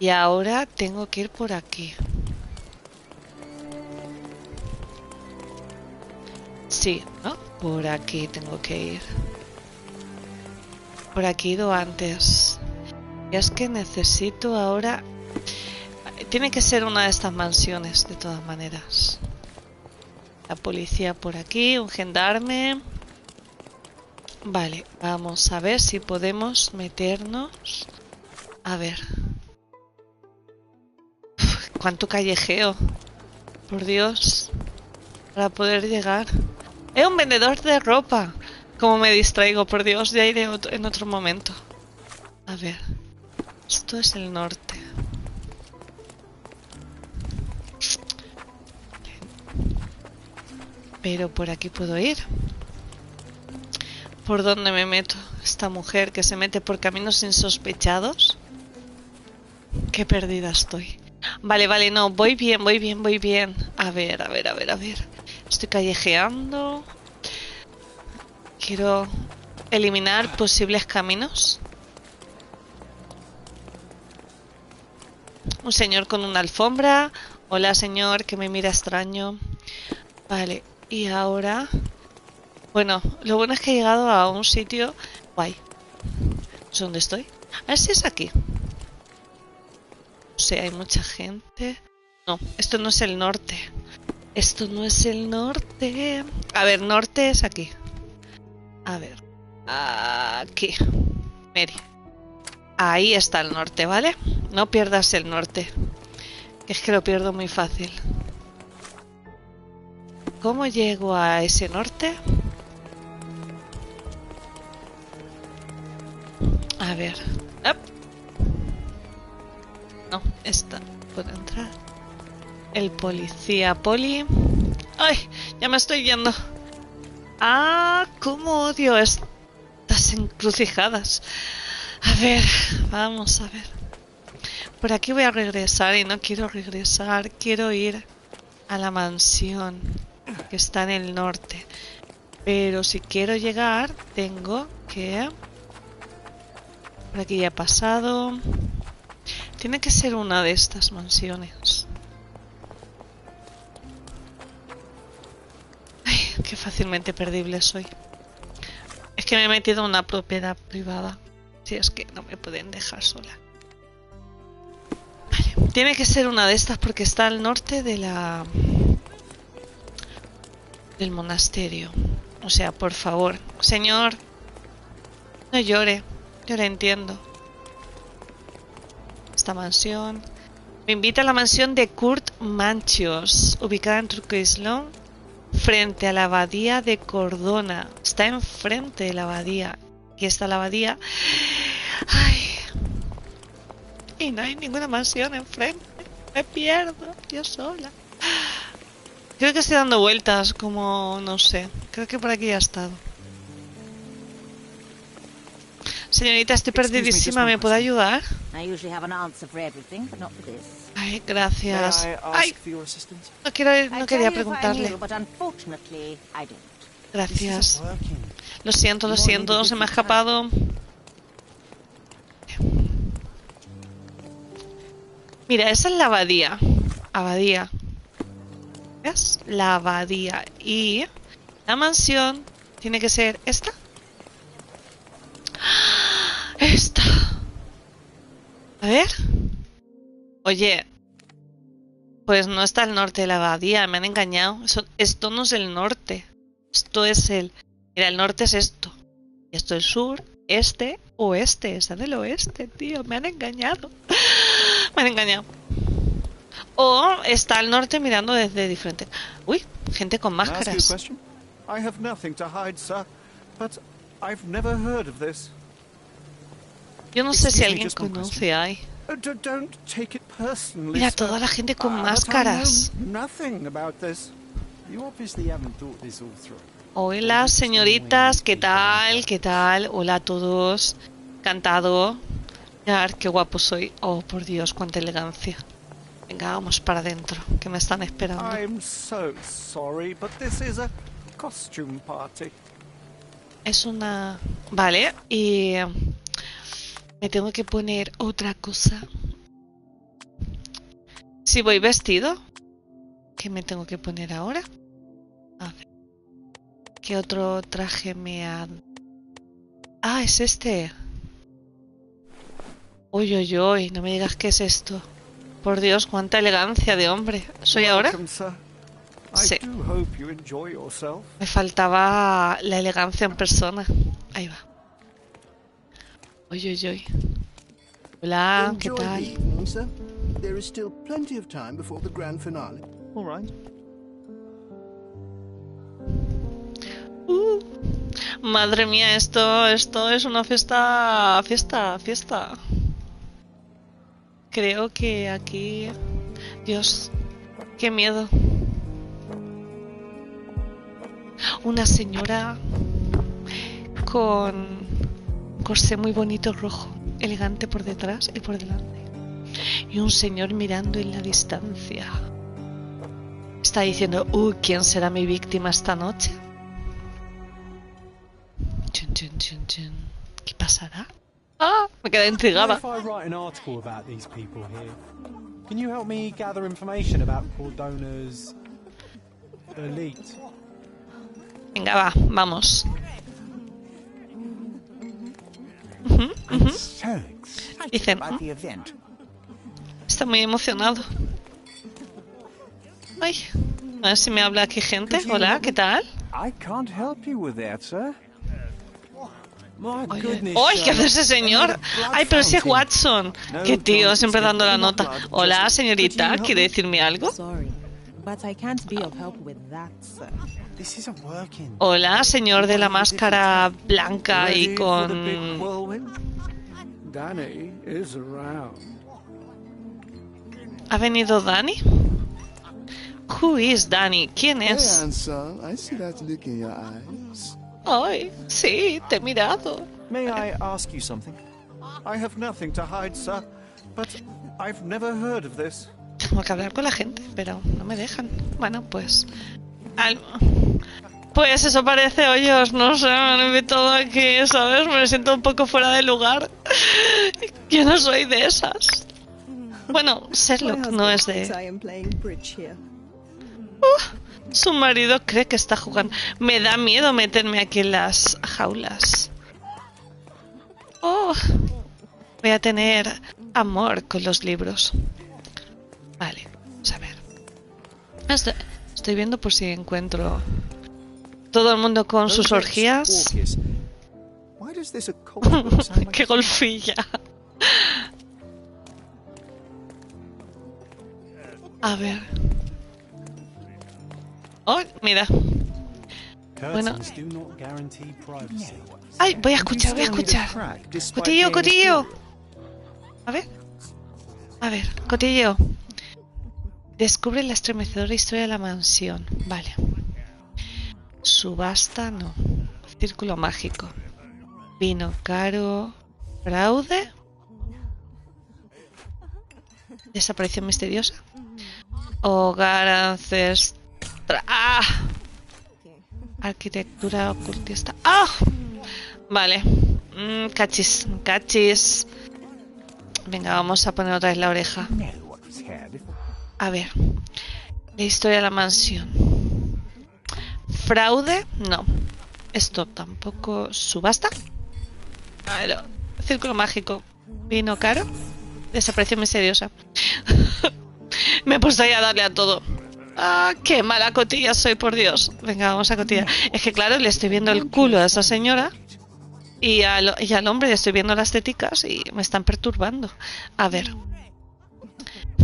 Y ahora tengo que ir por aquí. Sí, ¿no? Por aquí tengo que ir. Por aquí he ido antes. Y es que necesito ahora... Tiene que ser una de estas mansiones, de todas maneras. La policía por aquí, un gendarme. Vale, vamos a ver si podemos meternos. A ver. Uf, cuánto callejeo. Por Dios. Para poder llegar. ¡Es un vendedor de ropa! Como me distraigo, por Dios, ya iré en otro momento. A ver. Esto es el norte. Pero por aquí puedo ir. ¿Por dónde me meto? Esta mujer que se mete por caminos insospechados. Qué perdida estoy. Vale, vale, no, voy bien, voy bien, voy bien. A ver, a ver, a ver, a ver. Estoy callejeando. Quiero eliminar posibles caminos. Un señor con una alfombra. Hola, señor, que me mira extraño. Vale, y ahora... Bueno, lo bueno es que he llegado a un sitio guay. ¿Dónde estoy? A ver si es aquí. O sea, hay mucha gente. No, esto no es el norte. Esto no es el norte. A ver, norte es aquí. A ver. Aquí. Mary. Ahí está el norte, ¿vale? No pierdas el norte. Es que lo pierdo muy fácil. ¿Cómo llego a ese norte? A ver. ¡Up! No, esta. Puedo entrar. El policía poli. ¡Ay! Ya me estoy yendo. ¡Ah! ¡Cómo odio estas encrucijadas! A ver, vamos a ver. Por aquí voy a regresar y no quiero regresar. Quiero ir a la mansión que está en el norte. Pero si quiero llegar, tengo que... Por aquí ya he pasado. Tiene que ser una de estas mansiones. Ay, qué fácilmente perdible soy. Es que me he metido en una propiedad privada. Si es que no me pueden dejar sola. Vale, tiene que ser una de estas porque está al norte de la... del monasterio. O sea, por favor, señor, no llore. Yo le entiendo. Esta mansión... Me invita a la mansión de Kurt Manchios, ubicada en Turquoislón, frente a la abadía de Cordona. Está enfrente de la abadía. Aquí está la abadía. Ay. Y no hay ninguna mansión enfrente. Me pierdo, yo sola. Creo que estoy dando vueltas, como... no sé. Creo que por aquí ya he estado. Señorita, estoy perdidísima. ¿Me puede ayudar? Ay, gracias. Ay, no quería preguntarle. Gracias. Lo siento, se me ha escapado. Mira, esa es la abadía. Abadía. ¿Ves? La abadía. Y la mansión tiene que ser esta. Esta. A ver. Oye. Pues no está al norte de la abadía. Me han engañado. Esto no es el norte. Esto es el... Mira, el norte es esto. Y esto es sur, este, oeste. Está en el oeste, tío. Me han engañado. Me han engañado. O está al norte mirando desde diferente... Uy, gente con máscaras. Yo no sé si alguien conoce ahí. Mira, toda la gente con máscaras. Hola, señoritas, ¿qué tal? ¿Qué tal? Hola a todos. Encantado. Mirad, qué guapo soy. Oh, por Dios, cuánta elegancia. Venga, vamos para adentro, que me están esperando. Es una... Vale, y... me tengo que poner otra cosa. Si voy vestido, ¿qué me tengo que poner ahora? A ver. ¿Qué otro traje me ha... Ah, es este. Uy, uy, uy, no me digas qué es esto. Por Dios, cuánta elegancia de hombre. ¿Soy ahora? Sí. Me faltaba la elegancia en persona. Ahí va. Uy, uy, uy. Hola, ¿qué Enjoy tal? the evening, sir. There is still plenty of time before the grand finale. All right. Madre mía, esto es una fiesta. Creo que aquí... Dios, qué miedo. Una señora con un corsé muy bonito rojo, elegante por detrás y por delante. Y un señor mirando en la distancia. Está diciendo, ¿quién será mi víctima esta noche? Chun, chun, chun, chun. ¿Qué pasará? ¡Ah! Me quedé intrigada. If I write an article about these people here, can you help me gather information about Cordona's elite? Venga, va, vamos. Dicen, está muy emocionado. Ay, a ver si me habla aquí gente. Hola, ¿qué tal? I can't help you with that, sir. ¡Ay, qué hace ese señor! ¡Ay, pero si es Watson! ¡Qué tío! Siempre dando la nota. Hola, señorita, ¿quiere decirme algo? Hola, señor de la máscara blanca y con... Danny is around. ¿Ha venido Danny? Who is Danny? ¿Quién Hey, es? Ansel, I see that look in your eyes. Ay, sí, te he mirado. May I ask you something? I have nothing to hide, sir, but I've never heard of this. Tengo que hablar con la gente, pero no me dejan. Bueno, pues... Pues eso parece hoyos, no sé, me han invitado aquí, ¿sabes? Me siento un poco fuera de lugar. Yo no soy de esas. Bueno, Sherlock no es de... Su marido cree que está jugando. Me da miedo meterme aquí en las jaulas. Oh, voy a tener amor con los libros. Vale, vamos a ver. Estoy viendo por si encuentro todo el mundo con sus orgías. ¡Qué golfilla! A ver. Oh, mira. Bueno. Ay, voy a escuchar. Cotillo, cotillo. A ver, cotillo. Descubre la estremecedora historia de la mansión. Vale. Subasta, no. Círculo mágico. Vino caro. Fraude. Desaparición misteriosa. Hogar ancestral. ¡Ah! Arquitectura ocultista. ¡Ah! Vale. Cachis. Venga, vamos a poner otra vez la oreja. A ver. La historia de la mansión. Fraude, no. Esto tampoco. Subasta. A ver. Círculo mágico. Vino caro. Desaparición misteriosa. Me he puesto ahí a darle a todo. ¡Ah, qué mala cotilla soy, por Dios! Venga, vamos a cotilla. Es que claro, le estoy viendo el culo a esa señora y al hombre le estoy viendo las teticas y me están perturbando. A ver.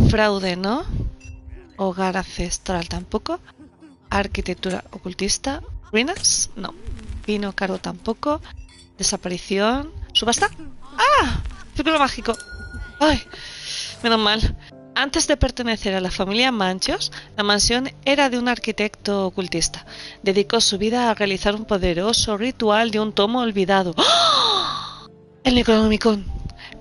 Fraude, ¿no? Hogar ancestral tampoco. Arquitectura ocultista. Ruinas, no. Vino caro tampoco. Desaparición. ¿Subasta? ¡Ah! Círculo mágico. ¡Ay! Menos mal. Antes de pertenecer a la familia Manchos, la mansión era de un arquitecto ocultista. Dedicó su vida a realizar un poderoso ritual de un tomo olvidado. ¡Oh! El Necronomicon.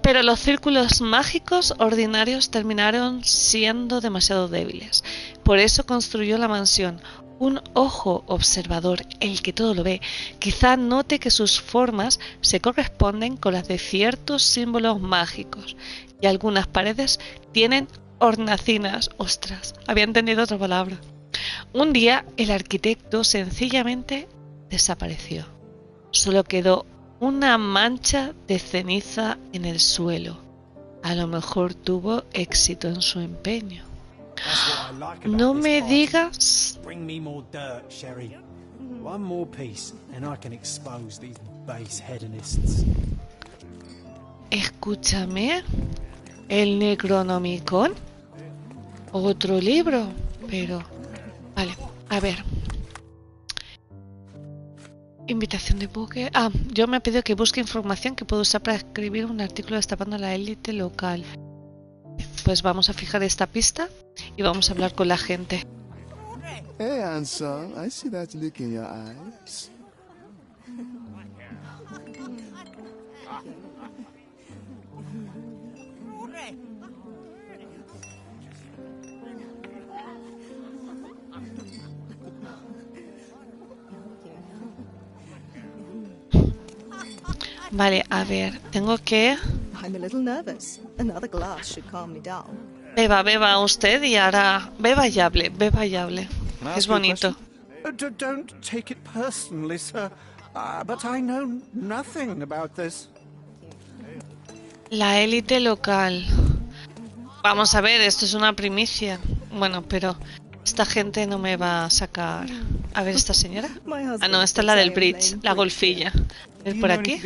Pero los círculos mágicos ordinarios terminaron siendo demasiado débiles. Por eso construyó la mansión. Un ojo observador, el que todo lo ve, quizá note que sus formas se corresponden con las de ciertos símbolos mágicos y algunas paredes tienen hornacinas. Ostras, había entendido otra palabra. Un día el arquitecto sencillamente desapareció. Solo quedó una mancha de ceniza en el suelo. A lo mejor tuvo éxito en su empeño. No me digas. Bring me more dirt, Sherry. One more piece, and I can expose these base hedonists. Escúchame, el Necronomicon. Otro libro, pero... Vale, a ver. Invitación de póker. Ah, yo me ha pedido que busque información que puedo usar para escribir un artículo destapando la élite local. Pues vamos a fijar esta pista y vamos a hablar con la gente. Hey, Ansel, I see that look in your eyes. Vale, a ver, tengo que... I'm a little nervous. Another glass should calm me down. Beba usted y ahora... Beba y hable. Es bonito. Don't take it personally, sir. But I know nothing about this. La élite local. Vamos a ver, esto es una primicia. Bueno, pero esta gente no me va a sacar... A ver, ¿esta señora? Ah, no, esta es la del bridge, la golfilla. A ver, por aquí.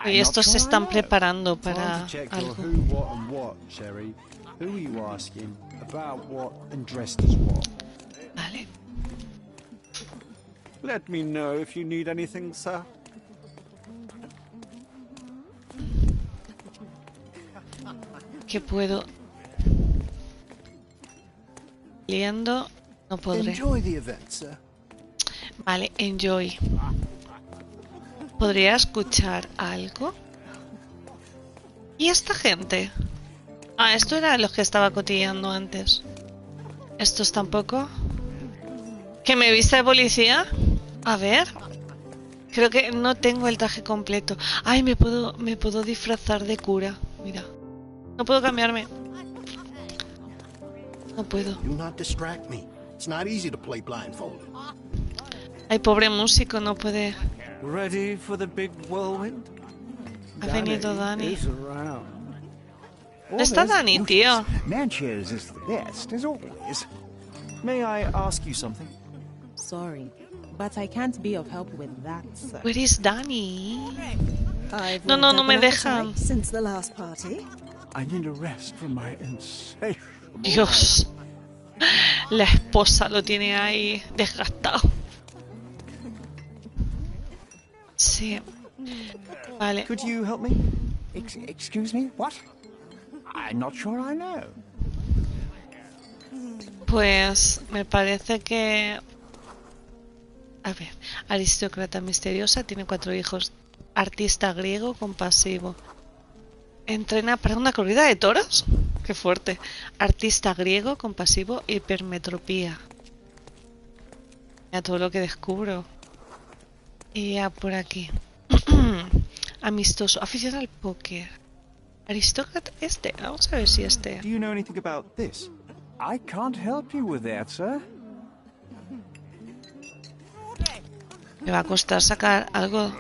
Y estos se están preparando para algo. Vale. Let me know if you need anything, sir. ¿Qué puedo? Liendo, no podré. Enjoy the event, sir. Vale, enjoy. ¿Podría escuchar algo? ¿Y esta gente? Ah, esto era los que estaba cotilleando antes. ¿Estos tampoco? ¿Que me viste de policía? A ver. Creo que no tengo el traje completo. Ay, me puedo disfrazar de cura. Mira. No puedo cambiarme. No puedo. Do not distract me. It's not easy to play blindfolded. Ay, pobre músico, no puede. Ready for the big whirlwind? Ha venido Dani. Is around. ¿Dónde está Dani, tío? Natchez is the best, as always. May I ask you something? Sorry, but I can't be of help with that, sir. Where is Dani? No, no me dejan. Since the last party. I need a rest from my insatiable... Dios. La esposa lo tiene ahí desgastado. Sí. Vale. Could you help me? Excuse me? What? I'm not sure I know. Pues me parece que... A ver. Aristócrata misteriosa, tiene 4 hijos. Artista griego compasivo. Entrena para una corrida de toros. Qué fuerte. Artista griego compasivo, hipermetropía. Mira todo lo que descubro. Y ya por aquí. Amistoso, aficionado al póker. Aristócrata este. Vamos a ver si este. Do you know anything about this? I can't help you with that, sir. Me va a costar sacar algo.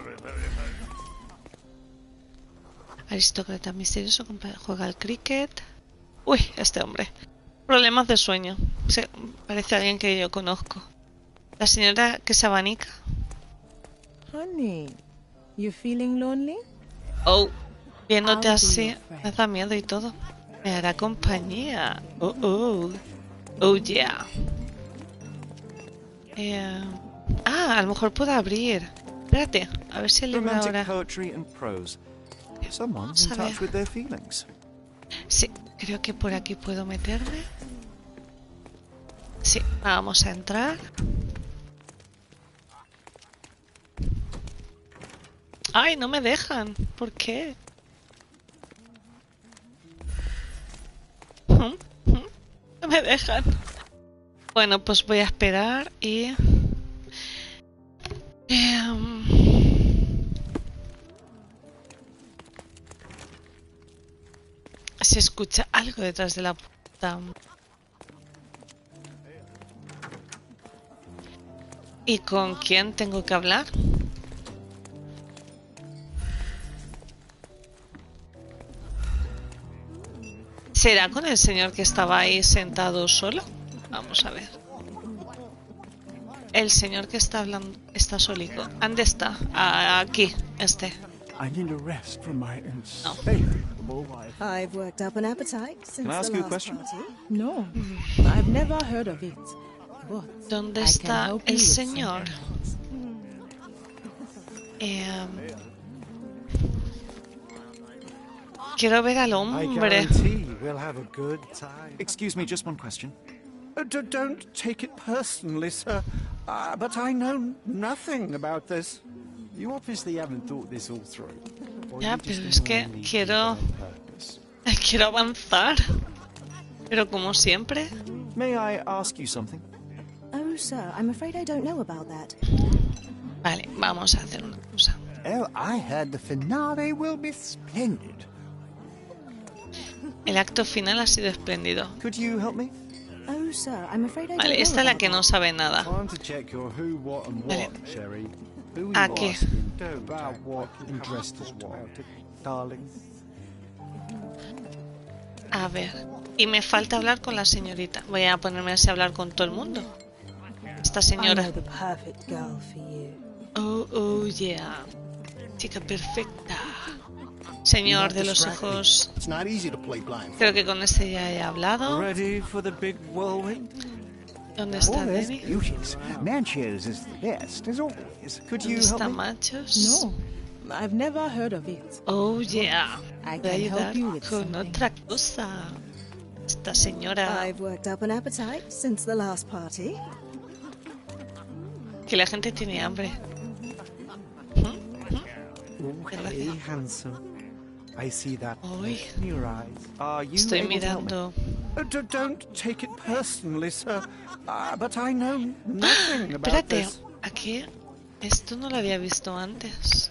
Aristócrata misterioso, juega al cricket. Uy, este hombre. Problemas de sueño. Parece alguien que yo conozco. La señora que se abanica. Honey, you feeling lonely? Oh, viéndote así, me da miedo y todo. Me hará compañía. Oh yeah. A lo mejor puedo abrir. Espérate, a ver si el libro ahora. Someone's in touch with their feelings. Sí, creo que por aquí puedo meterme. Sí, vamos a entrar. Ay, no me dejan. ¿Por qué? No me dejan. Bueno, pues voy a esperar y... Se escucha algo detrás de la puerta. ¿Y con quién tengo que hablar? ¿Será con el señor que estaba ahí sentado solo? Vamos a ver. El señor que está hablando está solico. ¿Dónde está? Aquí, este. I need a rest from my No. insatiable wife. I've worked up an appetite since Can I ask the you a last question? party. No, I've never heard of it. But ¿Dónde I está can help you el with señor? Quiero ver al I hombre. guarantee we'll have a good time. Excuse me, just one question. Don't take it personally, sir. But I know nothing about this. You obviously haven't thought this all through. Or Ya, you just pero es que annoyingly keep quiero... it on purpose. Quiero avanzar. Pero como siempre... May I ask you something? Oh, sir, I'm afraid I don't know about that. Vale, vamos a hacer una cosa. Oh, I heard the finale will be splendid. El acto final ha sido espléndido. Could you help me? Oh, sir, I'm afraid I don't Vale, know esta es la about que no sabe nada. Time to check your who, what, and Vale. what, Sherry. Who are you Aquí. asking about what and dressed as what? Darling. A ver. Y me falta hablar con la señorita. Voy a ponerme así a hablar con todo el mundo. Esta I señora. know the perfect girl for you. Oh, yeah. Chica perfecta. Señor de los ojos. It's not easy to play blindfold. Creo que con este ya he hablado. Ready for the big whirlwind? ¿Dónde Oh, está there's Denny? beauties. Manches is the best, as always. Could ¿Dónde you está help me? Machos? No, I've never heard of it. Oh, yeah. I Voy a can help ayudar you with con something. otra cosa. Esta señora. I've worked up an appetite since the last party. Que la gente tiene hambre. Okay, handsome. I see that Uy. in your eyes. Are you Estoy able to help me? mirando. Don't take it personally, sir. But I know nothing about Espérate, this. aquí esto no lo había visto antes.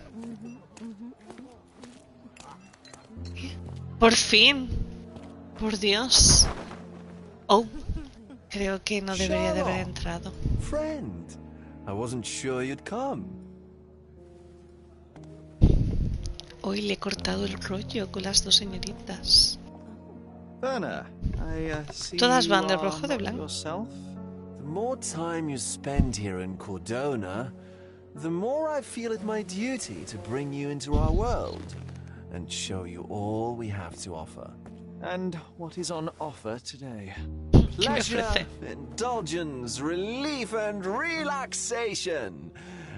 Por fin. Por Dios. Oh, creo que no debería de haber Sherlock. entrado. Friend, I wasn't sure you'd come. Hoy le he cortado el rollo con las dos señoritas. Werner, I see Todas you van de are rojo, de not blanco. yourself. The more time you spend here in Cordona, the more I feel it my duty to bring you into our world and show you all we have to offer. And what is on offer today? Pleasure, ofrece? indulgence, relief, and relaxation.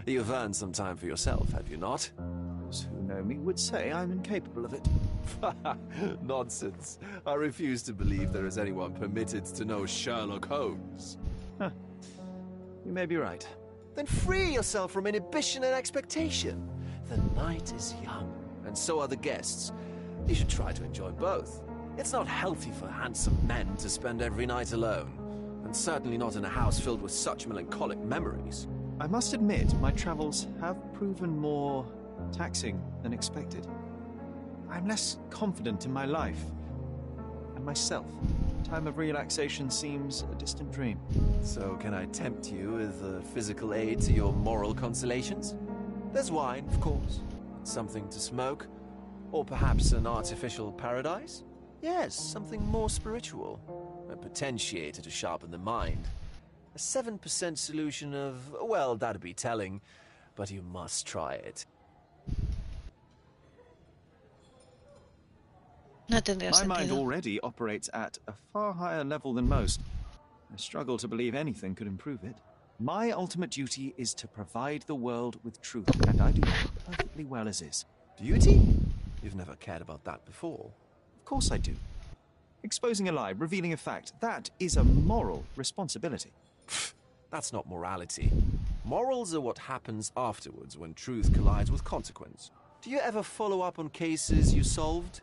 You've earned some time for yourself, have you not? Those who know me would say I'm incapable of it. Nonsense. I refuse to believe there is anyone permitted to know Sherlock Holmes. You may be right. Then free yourself from inhibition and expectation. The night is young, and so are the guests. You should try to enjoy both. It's not healthy for handsome men to spend every night alone, and certainly not in a house filled with such melancholic memories. I must admit, my travels have proven more taxing than expected. I'm less confident in my life and myself. Time of relaxation seems a distant dream. So can I tempt you with a physical aid to your moral consolations? There's wine, of course, something to smoke, or perhaps an artificial paradise? Yes, something more spiritual, a potentiator to sharpen the mind. A 7% solution of, well, that'd be telling, but you must try it. No tendría My mind sentido. already operates at a far higher level than most. I struggle to believe anything could improve it. My ultimate duty is to provide the world with truth, and I do that perfectly well as is. Duty? You've never cared about that before. Of course I do. Exposing a lie, revealing a fact, that is a moral responsibility. That's not morality. Morals are what happens afterwards when truth collides with consequence. Do you ever follow up on cases you solved?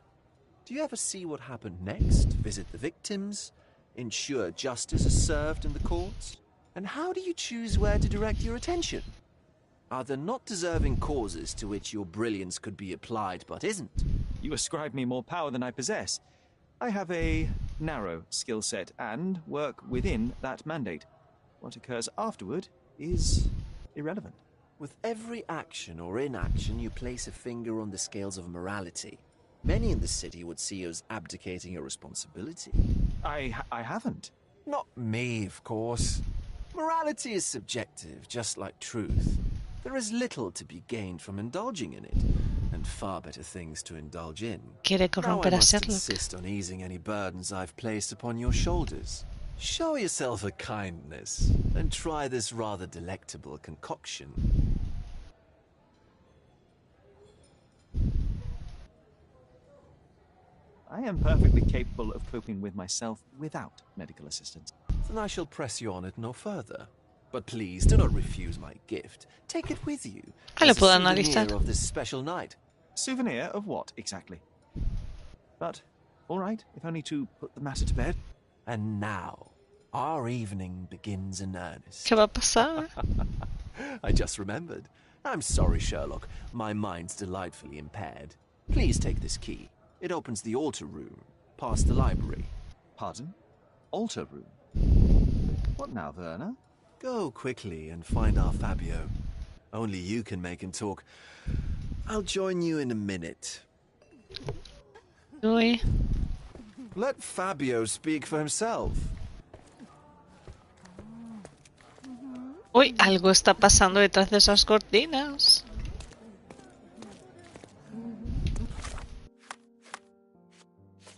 Do you ever see what happened next? Visit the victims? Ensure justice is served in the courts? And how do you choose where to direct your attention? Are there not deserving causes to which your brilliance could be applied but isn't? You ascribe me more power than I possess. I have a narrow skill set and work within that mandate. What occurs afterward is irrelevant. With every action or inaction, you place a finger on the scales of morality. Many in the city would see you as abdicating your responsibility. I haven't. Not me, of course. Morality is subjective, just like truth. There is little to be gained from indulging in it, and far better things to indulge in. Quiere Now I corromper a must Sherlock. insist on easing any burdens I've placed upon your shoulders. Show yourself a kindness, and try this rather delectable concoction. I am perfectly capable of coping with myself without medical assistance. Then I shall press you on it no further. But please do not refuse my gift. Take it with you Ah, lo as a puedo souvenir analizar. of this special night. Souvenir of what, exactly? But, all right, if only to put the matter to bed. And now, our evening begins in earnest. ¿Qué va a pasar? I just remembered. I'm sorry, Sherlock. My mind's delightfully impaired. Please take this key. It opens the altar room, past the library. Pardon? Altar room? What now, Werner? Go quickly and find our Fabio. Only you can make him talk. I'll join you in a minute. Uy. Let Fabio speak for himself. Uy, algo está pasando detrás de esas cortinas.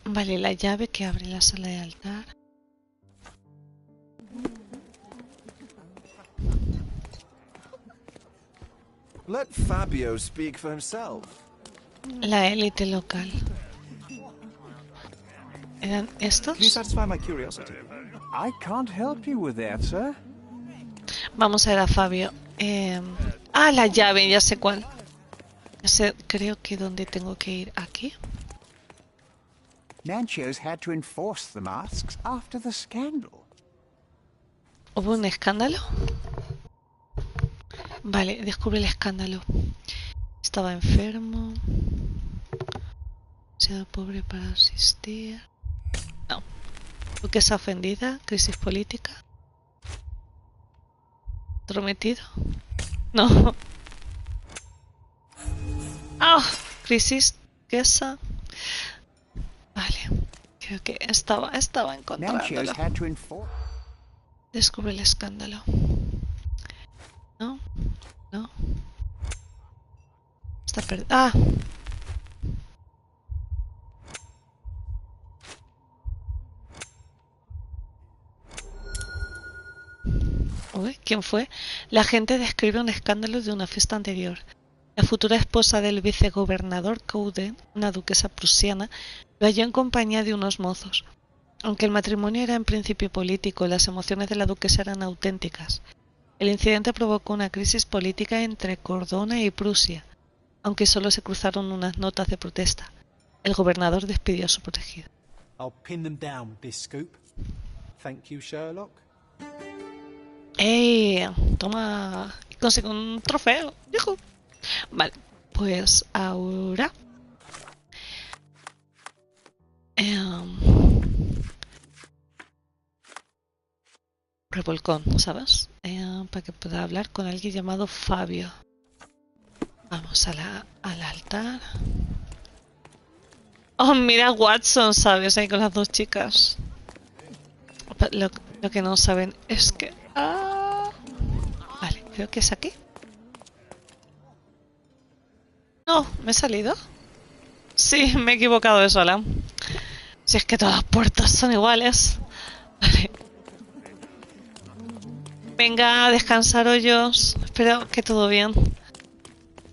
Vale, la llave que abre la sala de altar. Let Fabio speak for himself. La élite local. ¿Eran estos? Can you satisfy my curiosity? I can't help you with that, sir. Vamos a ver a Fabio. La llave, ya sé cuál. Ya sé, creo que donde tengo que ir. Aquí. Nancho's had to enforce the masks after the scandal. ¿Hubo un escándalo? Vale, descubre el escándalo. Estaba enfermo. Demasiado pobre para asistir. No. Duquesa ofendida. Crisis política. ¿Prometido? No. ¡Ah! Crisis. Duquesa. Vale. Creo que estaba encontrándolo. Nancho's had to enforce. Descubre el escándalo. No. No. Está perdido. ¡Ah! Uy, ¿quién fue? La gente describe un escándalo de una fiesta anterior. La futura esposa del vicegobernador Cowden, una duquesa prusiana, lo halló en compañía de unos mozos. Aunque el matrimonio era en principio político, las emociones de la duquesa eran auténticas. El incidente provocó una crisis política entre Cordona y Prusia, aunque solo se cruzaron unas notas de protesta. El gobernador despidió a su protegida. I'll pin them down with this scoop. Thank you, Sherlock. ¡Ey! Toma. Consigo un trofeo. ¡Yujú! Vale, pues ahora. Revolcón, ¿sabes? Para que pueda hablar con alguien llamado Fabio. Vamos al altar. Oh, mira Watson, ¿sabes? Ahí con las dos chicas. Lo que no saben es que... Vale, creo que es aquí. No, ¿me he salido? Sí, me he equivocado de sola. Si es que todas las puertas son iguales. Vale. Venga, a descansar hoyos. Espero que todo bien.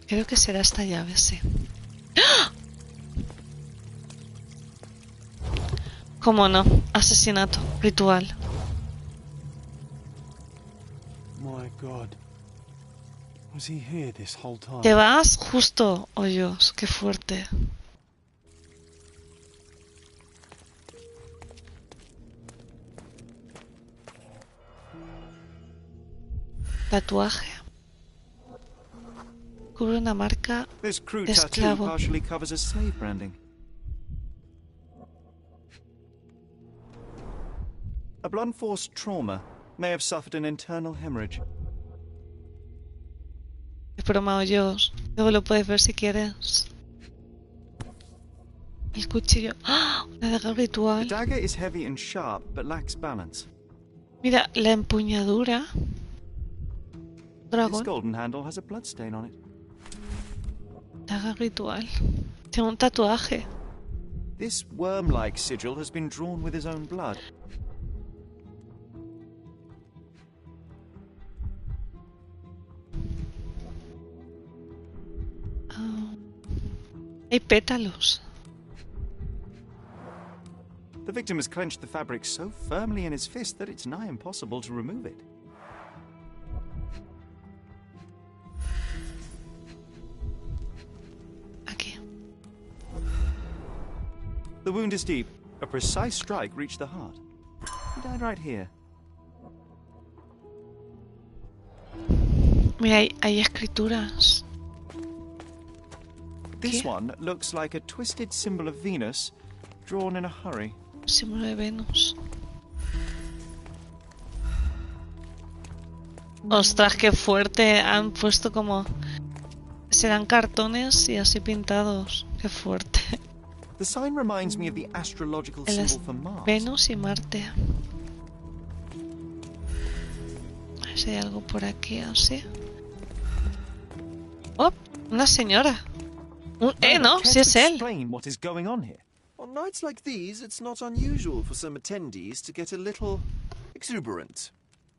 Creo que será esta llave, sí. ¡Ah! ¿Cómo no? Asesinato, ritual. My God. Was he here this whole time? Te vas justo, hoyos. Qué fuerte. Tatuaje. Cubre una marca This crew de tattoo esclavo. partially covers a slave branding. blunt force trauma. May have suffered an internal hemorrhage. Es broma, hoyos. Luego lo puedes ver si quieres. El cuchillo. ¡Ah! Una daga The ritual. dagger is heavy and sharp, but lacks balance. Mira, la empuñadura. This Dragón. golden handle has a blood stain on it. Daga ritual. Tiene un tatuaje. This worm-like sigil has been drawn with his own blood. Oh. Hay pétalos. The victim has clenched the fabric so firmly in his fist that it's nigh impossible to remove it. Aquí. The wound is deep. A precise strike reached the heart. He died right here. Mira, hay escrituras. This ¿Qué? one looks like a twisted symbol of Venus, drawn in a hurry. Símbolo de Venus. Ostras, qué fuerte. Han puesto como... Serán cartones y así pintados. Qué fuerte. The sign reminds me of the astrological El symbol for Mars. Venus y Marte. A ver si hay algo por aquí así. ¡Oh! Una señora. No, si es él. Explain what is going on here. On nights like these, it's not unusual for some attendees to get a little exuberant.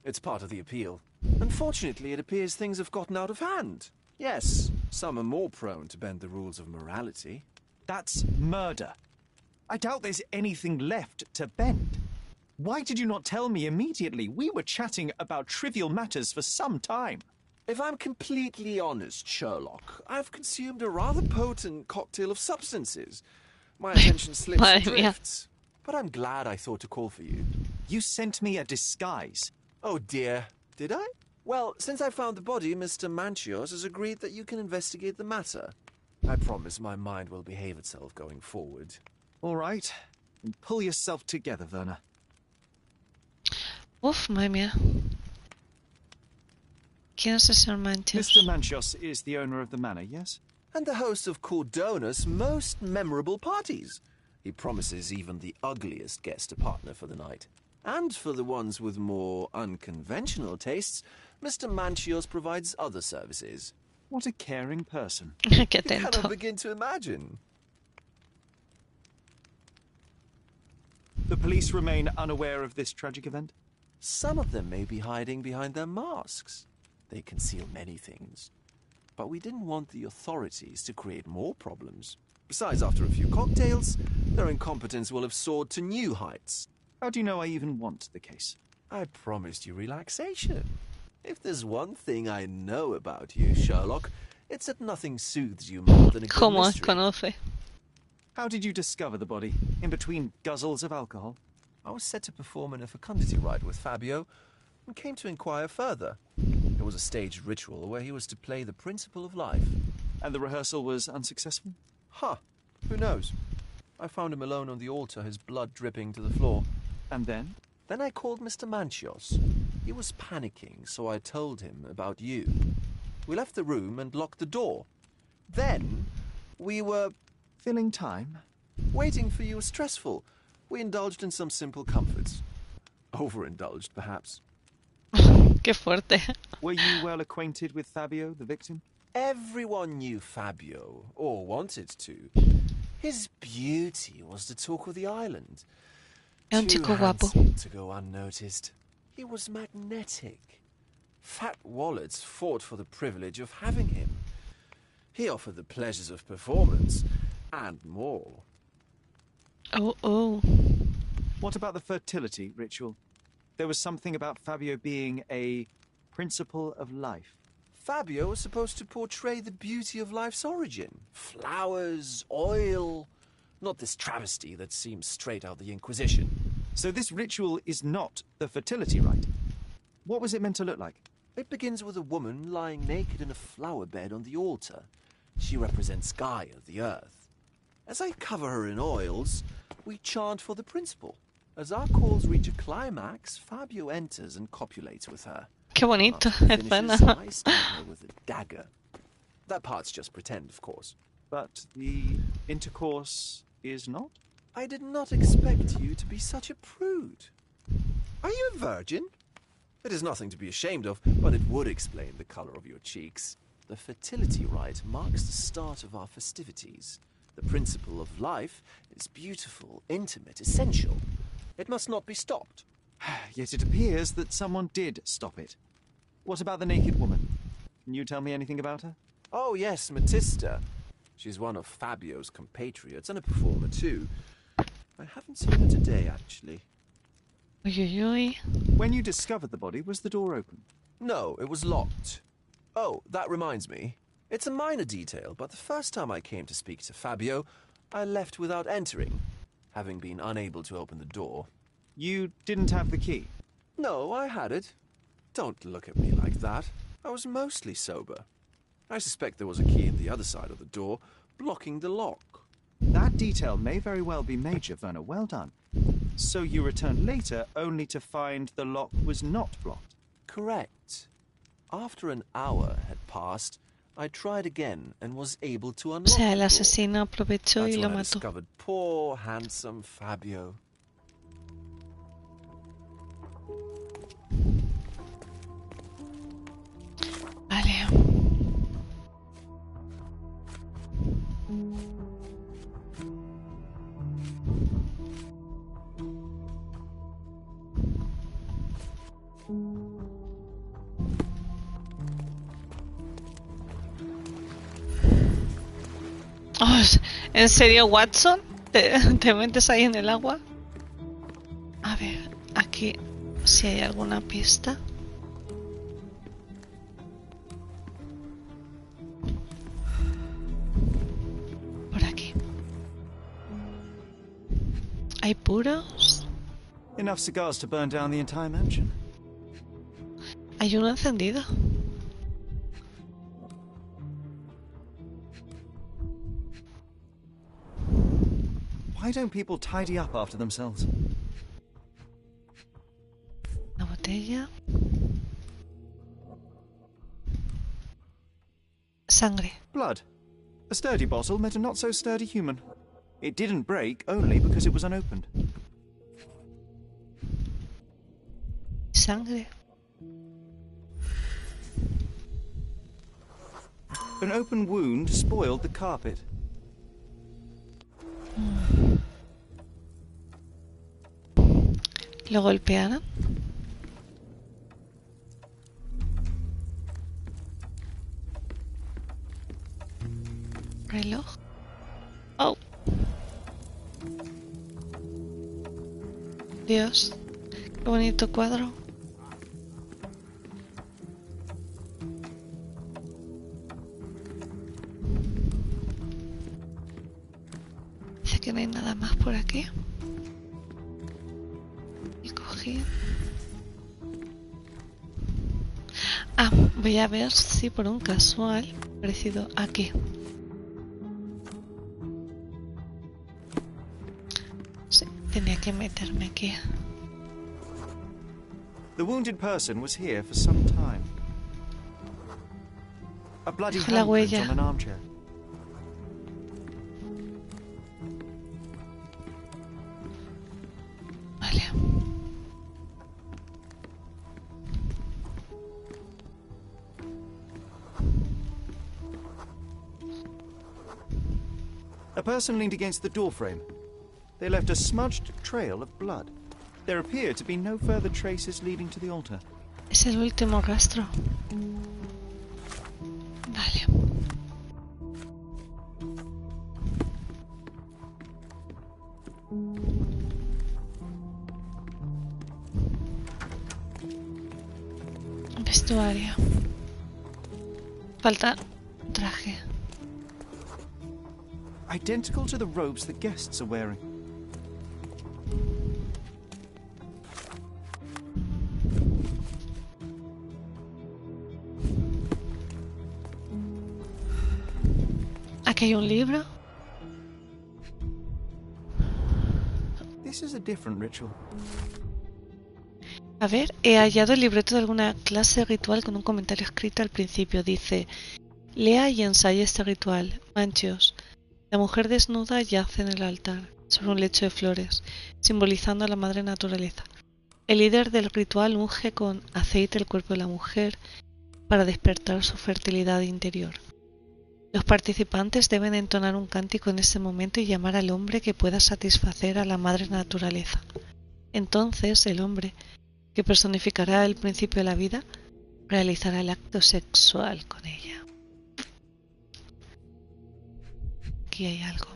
It's part of the appeal. Unfortunately, it appears things have gotten out of hand. Yes, some are more prone to bend the rules of morality. That's murder. I doubt there's anything left to bend. Why did you not tell me immediately? We were chatting about trivial matters for some time. If I'm completely honest, Sherlock, I've consumed a rather potent cocktail of substances. My attention slips and drifts. But I'm glad I thought to call for you. You sent me a disguise. Oh dear, did I? Well, since I found the body, Mr. Manchios has agreed that you can investigate the matter. I promise my mind will behave itself going forward. All right. And pull yourself together, Werner. Uf, madre mía. ¿Quién es el señor Manchios? Mr. Manchios is the owner of the manor, yes? And the host of Cordona's most memorable parties. He promises even the ugliest guest a partner for the night. And for the ones with more unconventional tastes, Mr. Manchios provides other services. What a caring person. Qué You atento. cannot begin to imagine. The police remain unaware of this tragic event? Some of them may be hiding behind their masks. They conceal many things. But we didn't want the authorities to create more problems. Besides, after a few cocktails, their incompetence will have soared to new heights. How do you know I even want the case? I promised you relaxation. If there's one thing I know about you, Sherlock, it's that nothing soothes you more than a good ¿Cómo mystery. conoce? How did you discover the body? In between guzzles of alcohol? I was set to perform in a fecundity rite with Fabio and came to inquire further. It was a staged ritual where he was to play the principle of life. And the rehearsal was unsuccessful? Huh. Who knows? I found him alone on the altar, his blood dripping to the floor. And then? Then I called Mr. Manchios. He was panicking, so I told him about you. We left the room and locked the door. Then we were... Filling time? Waiting for you was stressful. We indulged in some simple comforts. Overindulged, perhaps. Qué fuerte. Were you well acquainted with Fabio, the victim? Everyone knew Fabio, or wanted to. His beauty was the talk of the island. Es un Too chico guapo. handsome to go unnoticed. He was magnetic. Fat wallets fought for the privilege of having him. He offered the pleasures of performance, and more. Oh. What about the fertility ritual? There was something about Fabio being a principle of life. Fabio was supposed to portray the beauty of life's origin. Flowers, oil... Not this travesty that seems straight out the Inquisition. So this ritual is not the fertility rite. What was it meant to look like? It begins with a woman lying naked in a flower bed on the altar. She represents Gaia, the earth. As I cover her in oils, we chant for the principle. As our calls reach a climax, Fabio enters and copulates with her. Qué bonito, Finishes, I stab her with a dagger. That part's just pretend, of course. But the intercourse is not? I did not expect you to be such a prude. Are you a virgin? It is nothing to be ashamed of, but it would explain the color of your cheeks. The fertility rite marks the start of our festivities. The principle of life is beautiful, intimate, essential. It must not be stopped. Yet it appears that someone did stop it. What about the naked woman? Can you tell me anything about her? Oh yes, Matista. She's one of Fabio's compatriots and a performer too. I haven't seen her today, actually. When you discovered the body, was the door open? No, it was locked. Oh, that reminds me. It's a minor detail, but the first time I came to speak to Fabio, I left without entering, having been unable to open the door. You didn't have the key? No, I had it. Don't look at me like that. I was mostly sober. I suspect there was a key in the other side of the door, blocking the lock. That detail may very well be major, Werner. Well done. So you returned later, only to find the lock was not blocked? Correct. After an hour had passed, I tried again and was able to O unlock sea, el the door. asesino aprovechó That's y lo when I mató. discovered poor, handsome Fabio. Vale. Oh, ¿en serio, Watson? ¿Te metes ahí en el agua? A ver, aquí si hay alguna pista. Por aquí. ¿Hay puros? Enough cigars to burn down the entire mansion. Hay uno encendido. Why don't people tidy up after themselves? Una botella. Sangre. Blood. A sturdy bottle met a not-so-sturdy human. It didn't break only because it was unopened. Sangre. An open wound spoiled the carpet. ¿Lo golpearon? Reloj. Oh. Dios, qué bonito cuadro. Dice que no hay nada más por aquí. El cojín. Ah, voy a ver si por un casual parecido aquí. Sí, tenía que meterme aquí. The wounded person was here for some time. A bloody Dejo la handprint huella. on an armchair. Vale. A person leaned against the doorframe. They left a smudged trail of blood. There appear to be no further traces leading to the altar. Es el último rastro. Vale. Vestuario. Falta traje. Identical to the robes the guests are wearing. Aquí hay un libro. This This is a different ritual. A ver, he hallado el libreto de alguna clase ritual con un comentario escrito al principio. Dice: lea y ensaye este ritual. Manchos. La mujer desnuda yace en el altar, sobre un lecho de flores, simbolizando a la madre naturaleza. El líder del ritual unge con aceite el cuerpo de la mujer para despertar su fertilidad interior. Los participantes deben entonar un cántico en ese momento y llamar al hombre que pueda satisfacer a la madre naturaleza. Entonces el hombre, que personificará el principio de la vida, realizará el acto sexual con ella. Aquí hay algo.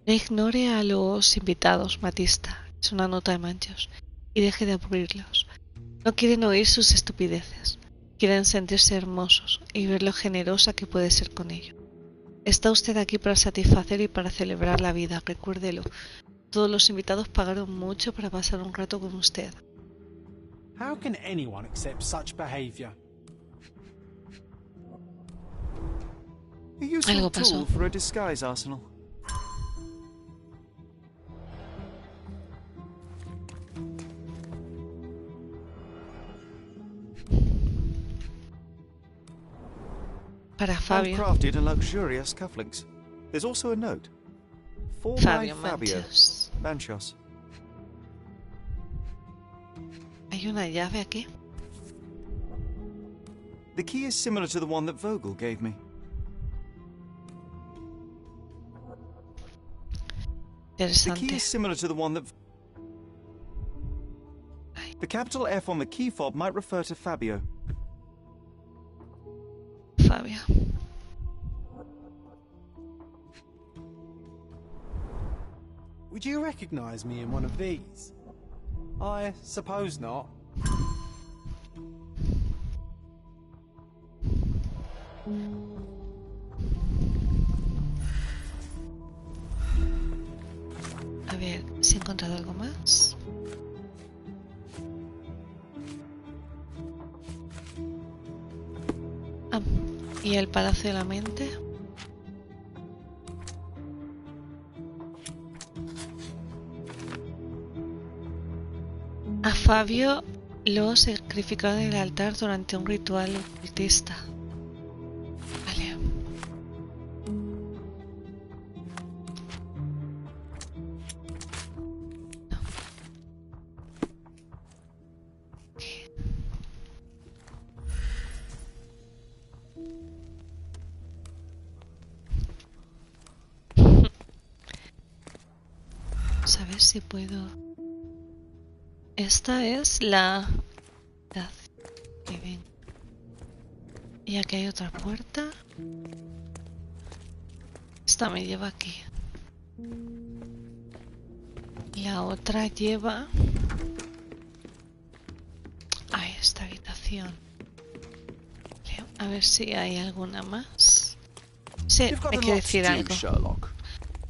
No ignore a los invitados, Matista. Es una nota de Manchos. Y deje de aburrirlos. No quieren oír sus estupideces. Quieren sentirse hermosos y ver lo generosa que puede ser con ello. Está usted aquí para satisfacer y para celebrar la vida, recuérdelo. Todos los invitados pagaron mucho para pasar un rato con usted. How can anyone accept such behavior? A useful tool for a disguise arsenal. Para Fabio. Handcrafted and luxurious cufflinks. There's also a note. For Fabio my Fabio. Manchos. Manchos. Hay una llave aquí. The key is similar to the one that Vogel gave me. Interesante. The key is similar to the one that... The capital F on the key fob might refer to Fabio. Fabio. Would you recognize me in one of these? I suppose not. A ver, ¿se ha encontrado algo más? Ah, ¿y el Palacio de la Mente? A Fabio lo sacrificaron en el altar durante un ritual ocultista. Vale. No. Okay. Vamos a ver si puedo... Esta es la... Y aquí hay otra puerta. Esta me lleva aquí. La otra lleva a esta habitación. A ver si hay alguna más. Sí, hay que decir algo. Sherlock.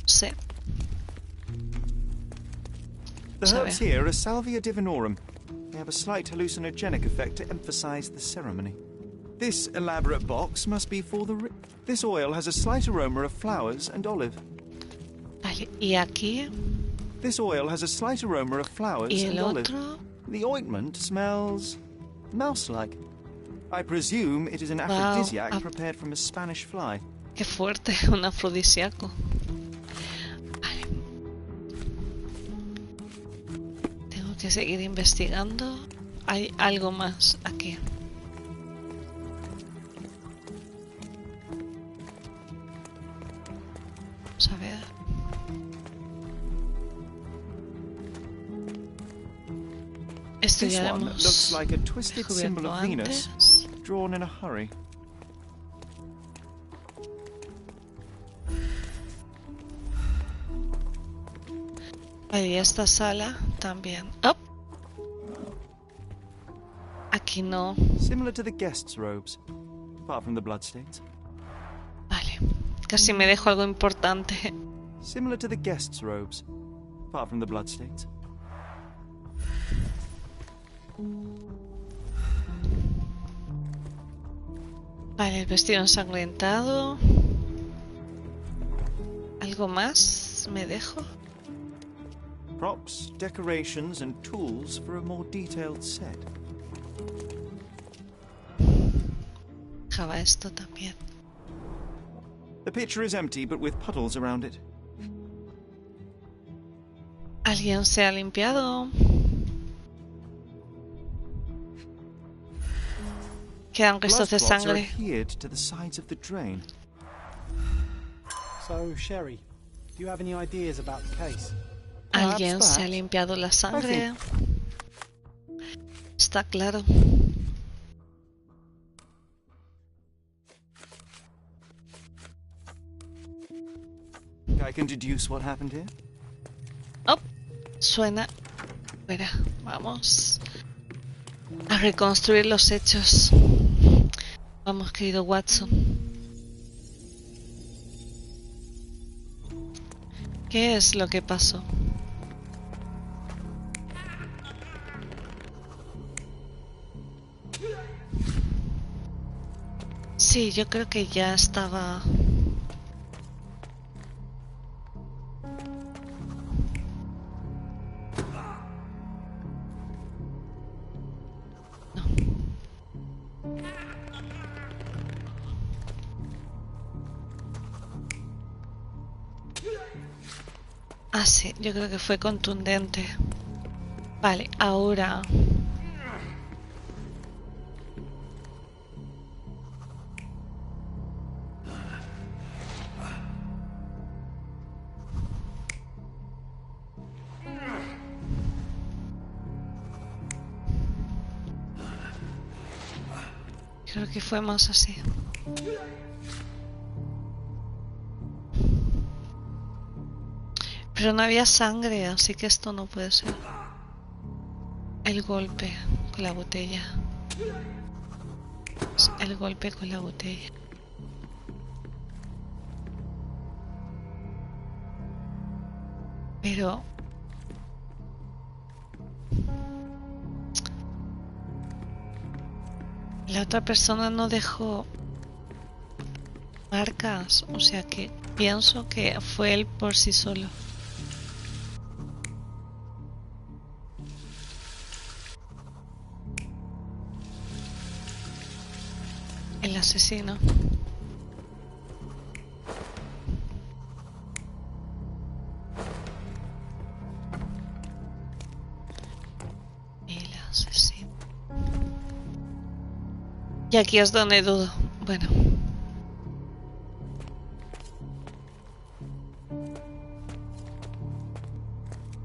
Sí. The herbs here are Salvia divinorum. They have a slight hallucinogenic effect to emphasize the ceremony. This elaborate box must be for the... This oil has a slight aroma of flowers and olive. Vale, y aquí... This oil has a slight aroma of flowers and olive. The ointment smells... mouse-like. I presume it is an aphrodisiac prepared from a Spanish fly. Qué fuerte, un afrodisíaco. Vale. Tengo que seguir investigando. Hay algo más aquí. Vamos a ver. Esto ya lo hemos looks like a twisted symbol of antes. Venus, drawn in a hurry. Y esta sala también. ¡Oh! Aquí no. Similar to the guests' robes, apart from the bloodstains. Vale. Casi me dejo algo importante. Similar to the guests' robes, apart from the bloodstains. Vale, el vestido ensangrentado. ¿Algo más me dejo? Props, decorations, and tools for a more detailed set. Dejaba esto también. The pitcher is empty, but with puddles around it. ¿Alguien se ha limpiado? Quedan restos de Blood spots are sangre. adhered to the sides of the drain. So, Sherry, do you have any ideas about the case? ¿Alguien se ha limpiado la sangre? Está claro. I can deduce what happened here. Oh, suena. Espera, vamos a reconstruir los hechos. Vamos, querido Watson. ¿Qué es lo que pasó? Sí, yo creo que ya estaba... Ah, sí, yo creo que fue contundente. Vale, ahora... Creo que fue más así. Pero no había sangre, así que esto no puede ser. El golpe con la botella. El golpe con la botella. Pero... la otra persona no dejó marcas, o sea que pienso que fue él por sí solo. El asesino. El asesino. Y aquí es donde dudo. Bueno.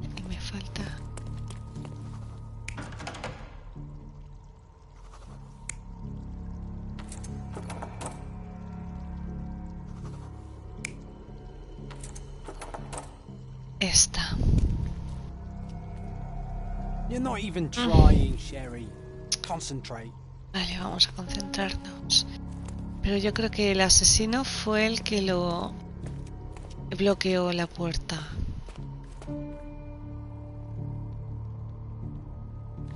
Y me falta... esta. You're not even trying, Sherry. Concentrate. Vale, vamos a concentrarnos. Pero yo creo que el asesino fue el que lo bloqueó la puerta.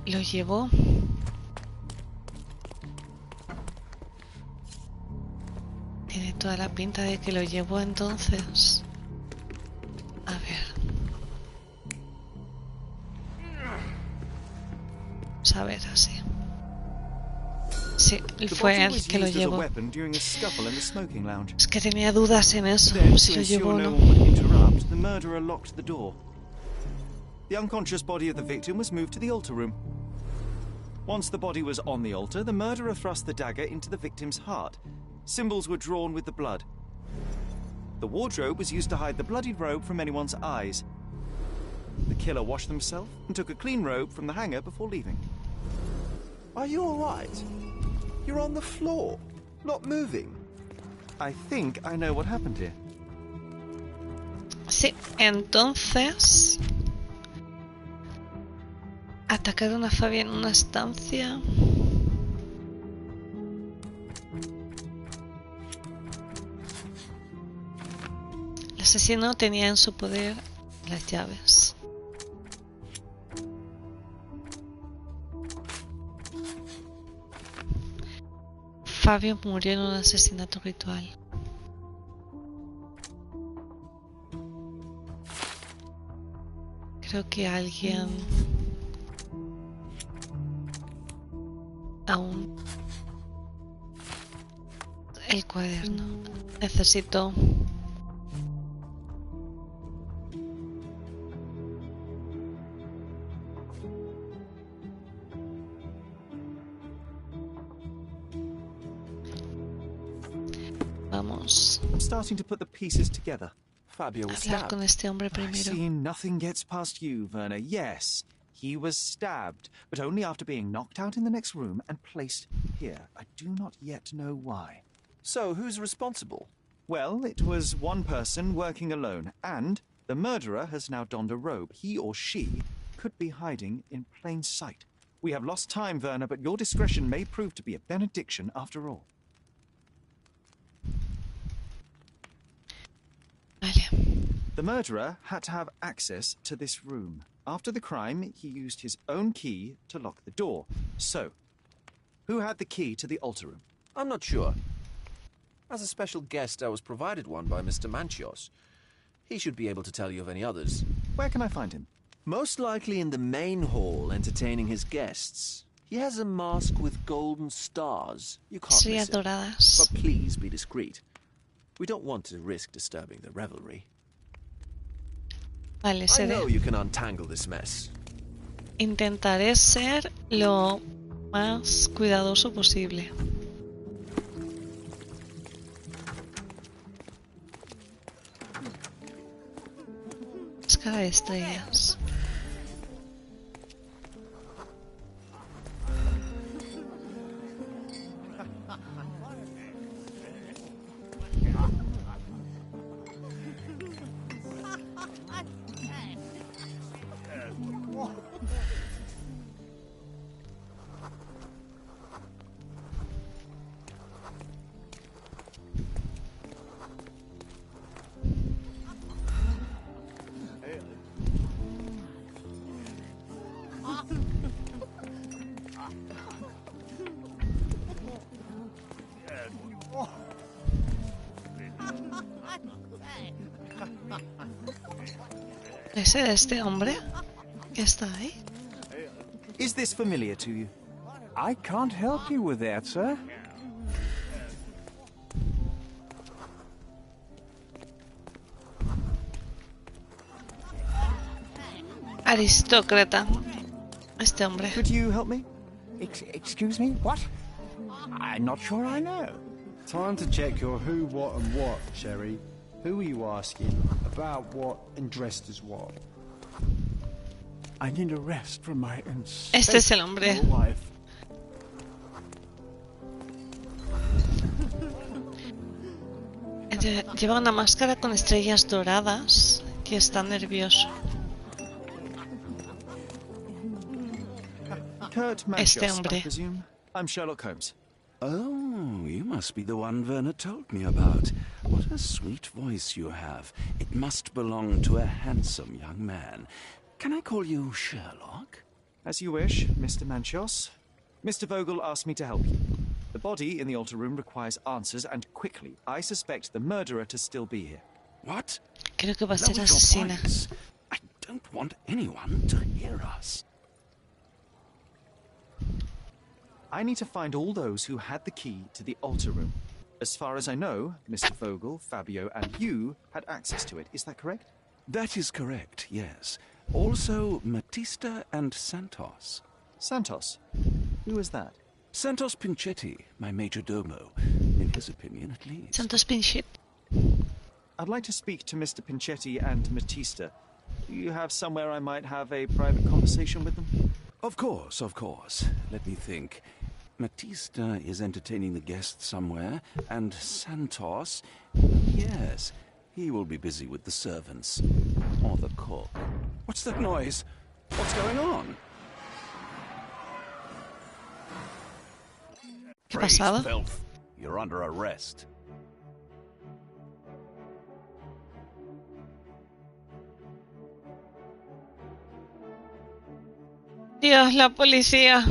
Lo llevó. Tiene toda la pinta de que lo llevó entonces. A ver. Vamos a ver así. Sí, fue él que lo llevó. Es que tenía dudas en eso, si lo llevó o no. The murderer locked the door. The unconscious body of the victim was moved to the altar room. Once the body was on the altar, the murderer thrust the dagger into the victim's heart. Symbols were drawn with the blood. The wardrobe was used to hide the bloodied robe from anyone's eyes. The killer washed himself and took a clean robe from the hanger before leaving. Are you all right? You're on the floor, not moving. I think I know what happened here. Sí, entonces... atacaron a Fabi en una estancia. El asesino tenía en su poder las llaves. Fabio murió en un asesinato ritual. Creo que alguien aún... El cuaderno. Necesito... Vamos. I'm starting to put the pieces together. Fabio was Hablar stabbed. con este hombre I primero. see nothing gets past you, Werner. Yes, he was stabbed, but only after being knocked out in the next room and placed here. I do not yet know why. So, who's responsible? Well, it was one person working alone, and the murderer has now donned a robe. He or she could be hiding in plain sight. We have lost time, Werner, but your discretion may prove to be a benediction after all. Vale. The murderer had to have access to this room. After the crime, he used his own key to lock the door. So, who had the key to the altar room? I'm not sure. As a special guest, I was provided one by Mr. Manchios. He should be able to tell you of any others. Where can I find him? Most likely in the main hall, entertaining his guests. He has a mask with golden stars. You can't miss it. Doradas. But please be discreet. We don't want to risk disturbing the revelry. Vale, I know you can untangle this mess. Intentaré ser lo más cuidadoso posible. Máscara de estrellas. ¿Ese de este hombre que está ahí? Is this familiar to you? I can't help you with that, sir. Aristócrata. Este hombre. Could you help me? Excuse me? What? I'm not sure I know. Time to check your who, what, and what, Sherry. Who are you asking? About what and dressed as what? I need a rest from my Este es el hombre. wife. Lleva una máscara con estrellas doradas que está nervioso. Kurt Este Manchios, hombre. I presume. I'm Sherlock Holmes. Oh, you must be the one Werner told me about. What a sweet voice you have. It must belong to a handsome young man. Can I call you Sherlock? As you wish, Mr. Manchios. Mr. Vogel asked me to help you. The body in the altar room requires answers, and quickly. I suspect the murderer to still be here. What? Creo que va a Lower ser your asesina. voice. I don't want anyone to hear us. I need to find all those who had the key to the altar room. As far as I know, Mr. Vogel, Fabio, and you had access to it. Is that correct? That is correct, yes. Also, Matista and Santos. Santos? Who is that? Santos Pinchetti, my major domo. In his opinion, at least. Santos Pinchetti. I'd like to speak to Mr. Pinchetti and Matista. Do you have somewhere I might have a private conversation with them? Of course, of course. Let me think. Matista is entertaining the guests somewhere, and Santos... Yes, he will be busy with the servants. Or the cook. What's that noise? What's going on? ¿Qué ha pasado? Filth. You're under arrest. Dios, la policía.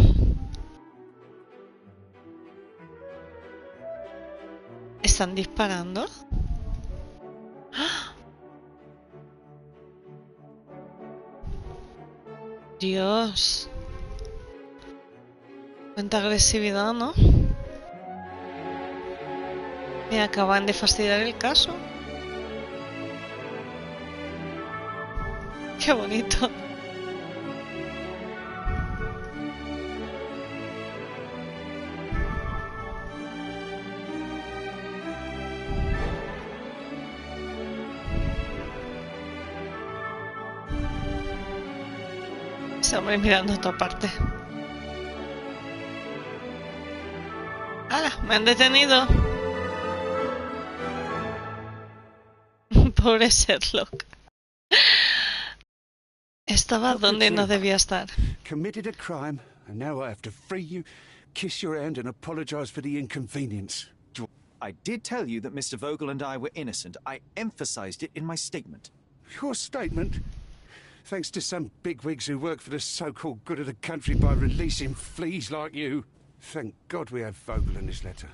¿Están disparando? ¡Ah! Dios. Cuánta agresividad, ¿no? Me acaban de fastidiar el caso. Qué bonito. Ese hombre mirando a otra parte. ¡Hala! Me han detenido. Pobre Sherlock. Estaba donde no debía estar. Committed a crime, and now I have to free you, kiss your hand, and apologize for the inconvenience. I did tell you that Mr. Vogel and I were innocent. I emphasized it in my statement. Your statement? Thanks to some bigwigs who work for the so-called good of the country by releasing fleas like you. Thank God we have Vogel in this letter.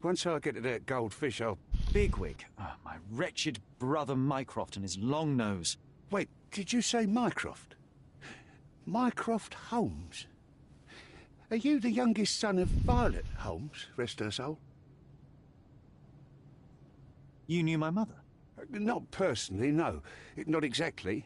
Once I get to that goldfish, I'll... Bigwig? Oh, my wretched brother Mycroft and his long nose. Wait, did you say Mycroft? Mycroft Holmes? Are you the youngest son of Violet Holmes, rest her soul? You knew my mother? Not personally, no. Not exactly.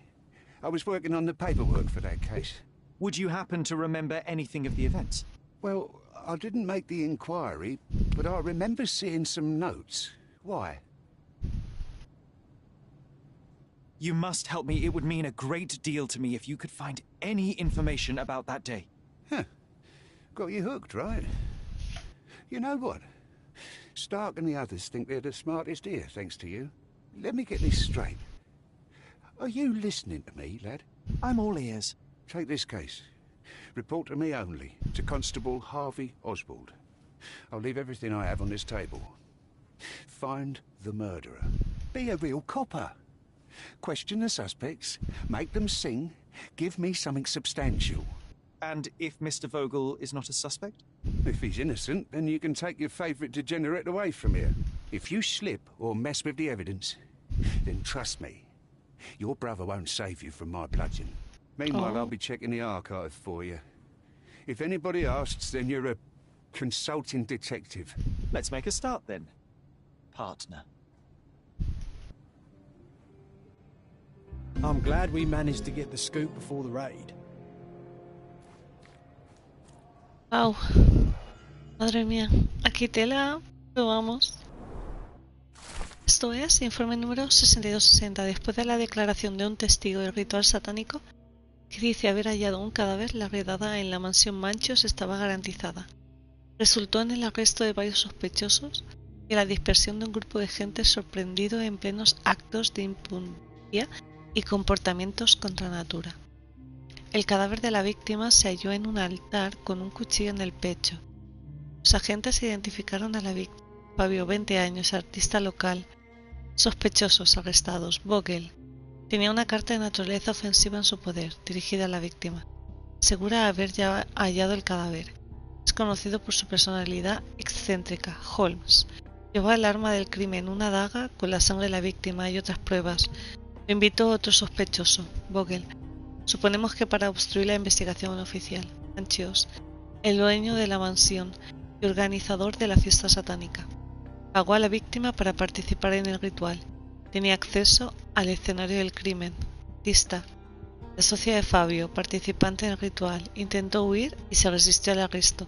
I was working on the paperwork for that case. Would you happen to remember anything of the events? Well, I didn't make the inquiry, but I remember seeing some notes. Why? You must help me. It would mean a great deal to me if you could find any information about that day. Huh. Got you hooked, right? You know what? Stark and the others think they're the smartest here, thanks to you. Let me get this straight. Are you listening to me, lad? I'm all ears. Take this case. Report to me only, to Constable Harvey Oswald. I'll leave everything I have on this table. Find the murderer. Be a real copper. Question the suspects, make them sing, give me something substantial. And if Mr. Vogel is not a suspect? If he's innocent, then you can take your favourite degenerate away from here. If you slip or mess with the evidence, then trust me, your brother won't save you from my bludgeon. Meanwhile, I'll be checking the archive for you. If anybody asks, then you're a consulting detective. Let's make a start then, partner. I'm glad we managed to get the scoop before the raid. Wow. Madre mía. Aquí tela. Lo vamos. Esto es informe número 6260. Después de la declaración de un testigo del ritual satánico que dice haber hallado un cadáver, la redada en la mansión Manchos estaba garantizada. Resultó en el arresto de varios sospechosos y la dispersión de un grupo de gente sorprendido en plenos actos de imprudencia y comportamientos contra natura. El cadáver de la víctima se halló en un altar con un cuchillo en el pecho. Los agentes identificaron a la víctima, Fabio, 20 años, artista local. Sospechosos arrestados. Vogel tenía una carta de naturaleza ofensiva en su poder, dirigida a la víctima. Asegura haber ya hallado el cadáver. Es conocido por su personalidad excéntrica. Holmes llevaba el arma del crimen, una daga con la sangre de la víctima y otras pruebas. Lo invitó otro sospechoso, Vogel. Suponemos que para obstruir la investigación oficial. Manchios, el dueño de la mansión y organizador de la fiesta satánica. Pagó a la víctima para participar en el ritual. Tenía acceso al escenario del crimen. Artista, la socia de Fabio, participante en el ritual, intentó huir y se resistió al arresto.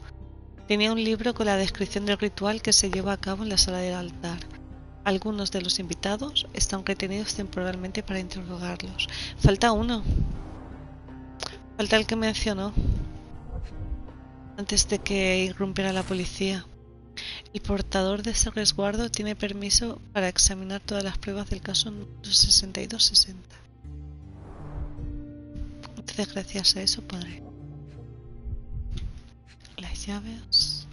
Tenía un libro con la descripción del ritual que se lleva a cabo en la sala del altar. Algunos de los invitados están retenidos temporalmente para interrogarlos. Falta uno. Falta el que mencionó antes de que irrumpiera la policía. El portador de ese resguardo tiene permiso para examinar todas las pruebas del caso número 6260. Entonces, gracias a eso podré. Las llaves.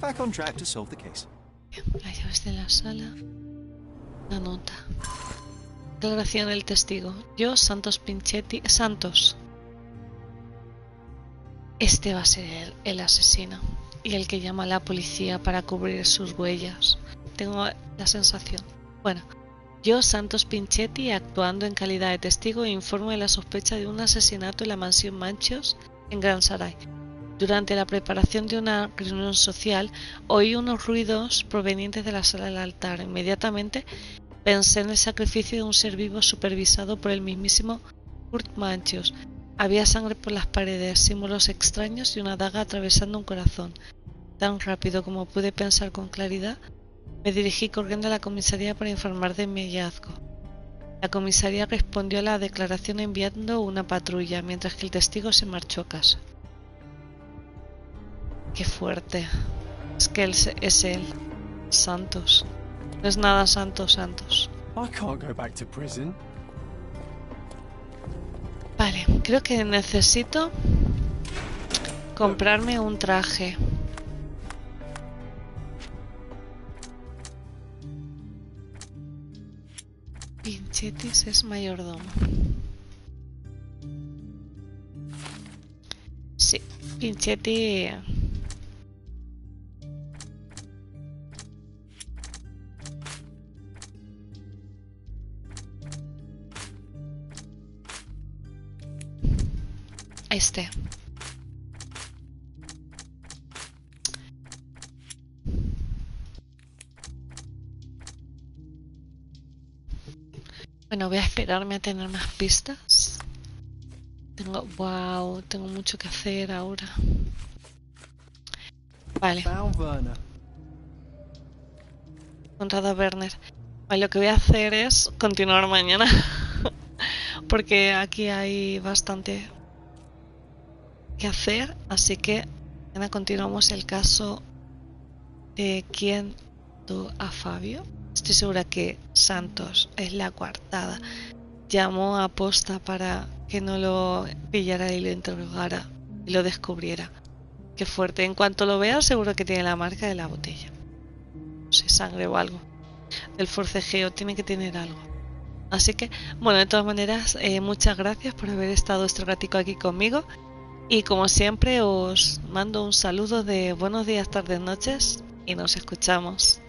Back on track to solve the case. Bien, las llaves de la sala. La nota. Declaración del testigo. Yo, Santos Pinchetti. Santos. Este va a ser el asesino y el que llama a la policía para cubrir sus huellas. Tengo la sensación. Bueno, Yo, Santos Pinchetti, actuando en calidad de testigo, informo de la sospecha de un asesinato en la mansión Manchos en Gran Sarai. Durante la preparación de una reunión social, oí unos ruidos provenientes de la sala del altar. Inmediatamente pensé en el sacrificio de un ser vivo supervisado por el mismísimo Kurt Manchos. Había sangre por las paredes, símbolos extraños y una daga atravesando un corazón. Tan rápido como pude pensar con claridad, me dirigí corriendo a la comisaría para informar de mi hallazgo. La comisaría respondió a la declaración enviando una patrulla, mientras que el testigo se marchó a casa. Qué fuerte. Es que él es él. Santos. No es nada Santos. I can't go back to prison. Vale, creo que necesito comprarme un traje. Pinchetis es mayordomo. Sí, Pinchetti. Este. Bueno, voy a esperarme a tener más pistas. Tengo mucho que hacer ahora. Vale. Encontrado a Werner. Vale, lo que voy a hacer es continuar mañana. Porque aquí hay bastante que hacer. Así que mañana continuamos el caso de quién mató a Fabio. Estoy segura que Santos es la coartada. Llamó a posta para que no lo pillara y lo interrogara y lo descubriera. Qué fuerte. En cuanto lo vea, seguro que tiene la marca de la botella. No sé, sangre o algo. Del forcejeo tiene que tener algo. Así que, bueno, de todas maneras, muchas gracias por haber estado este ratico aquí conmigo. Y como siempre, os mando un saludo de buenos días, tardes, noches y nos escuchamos.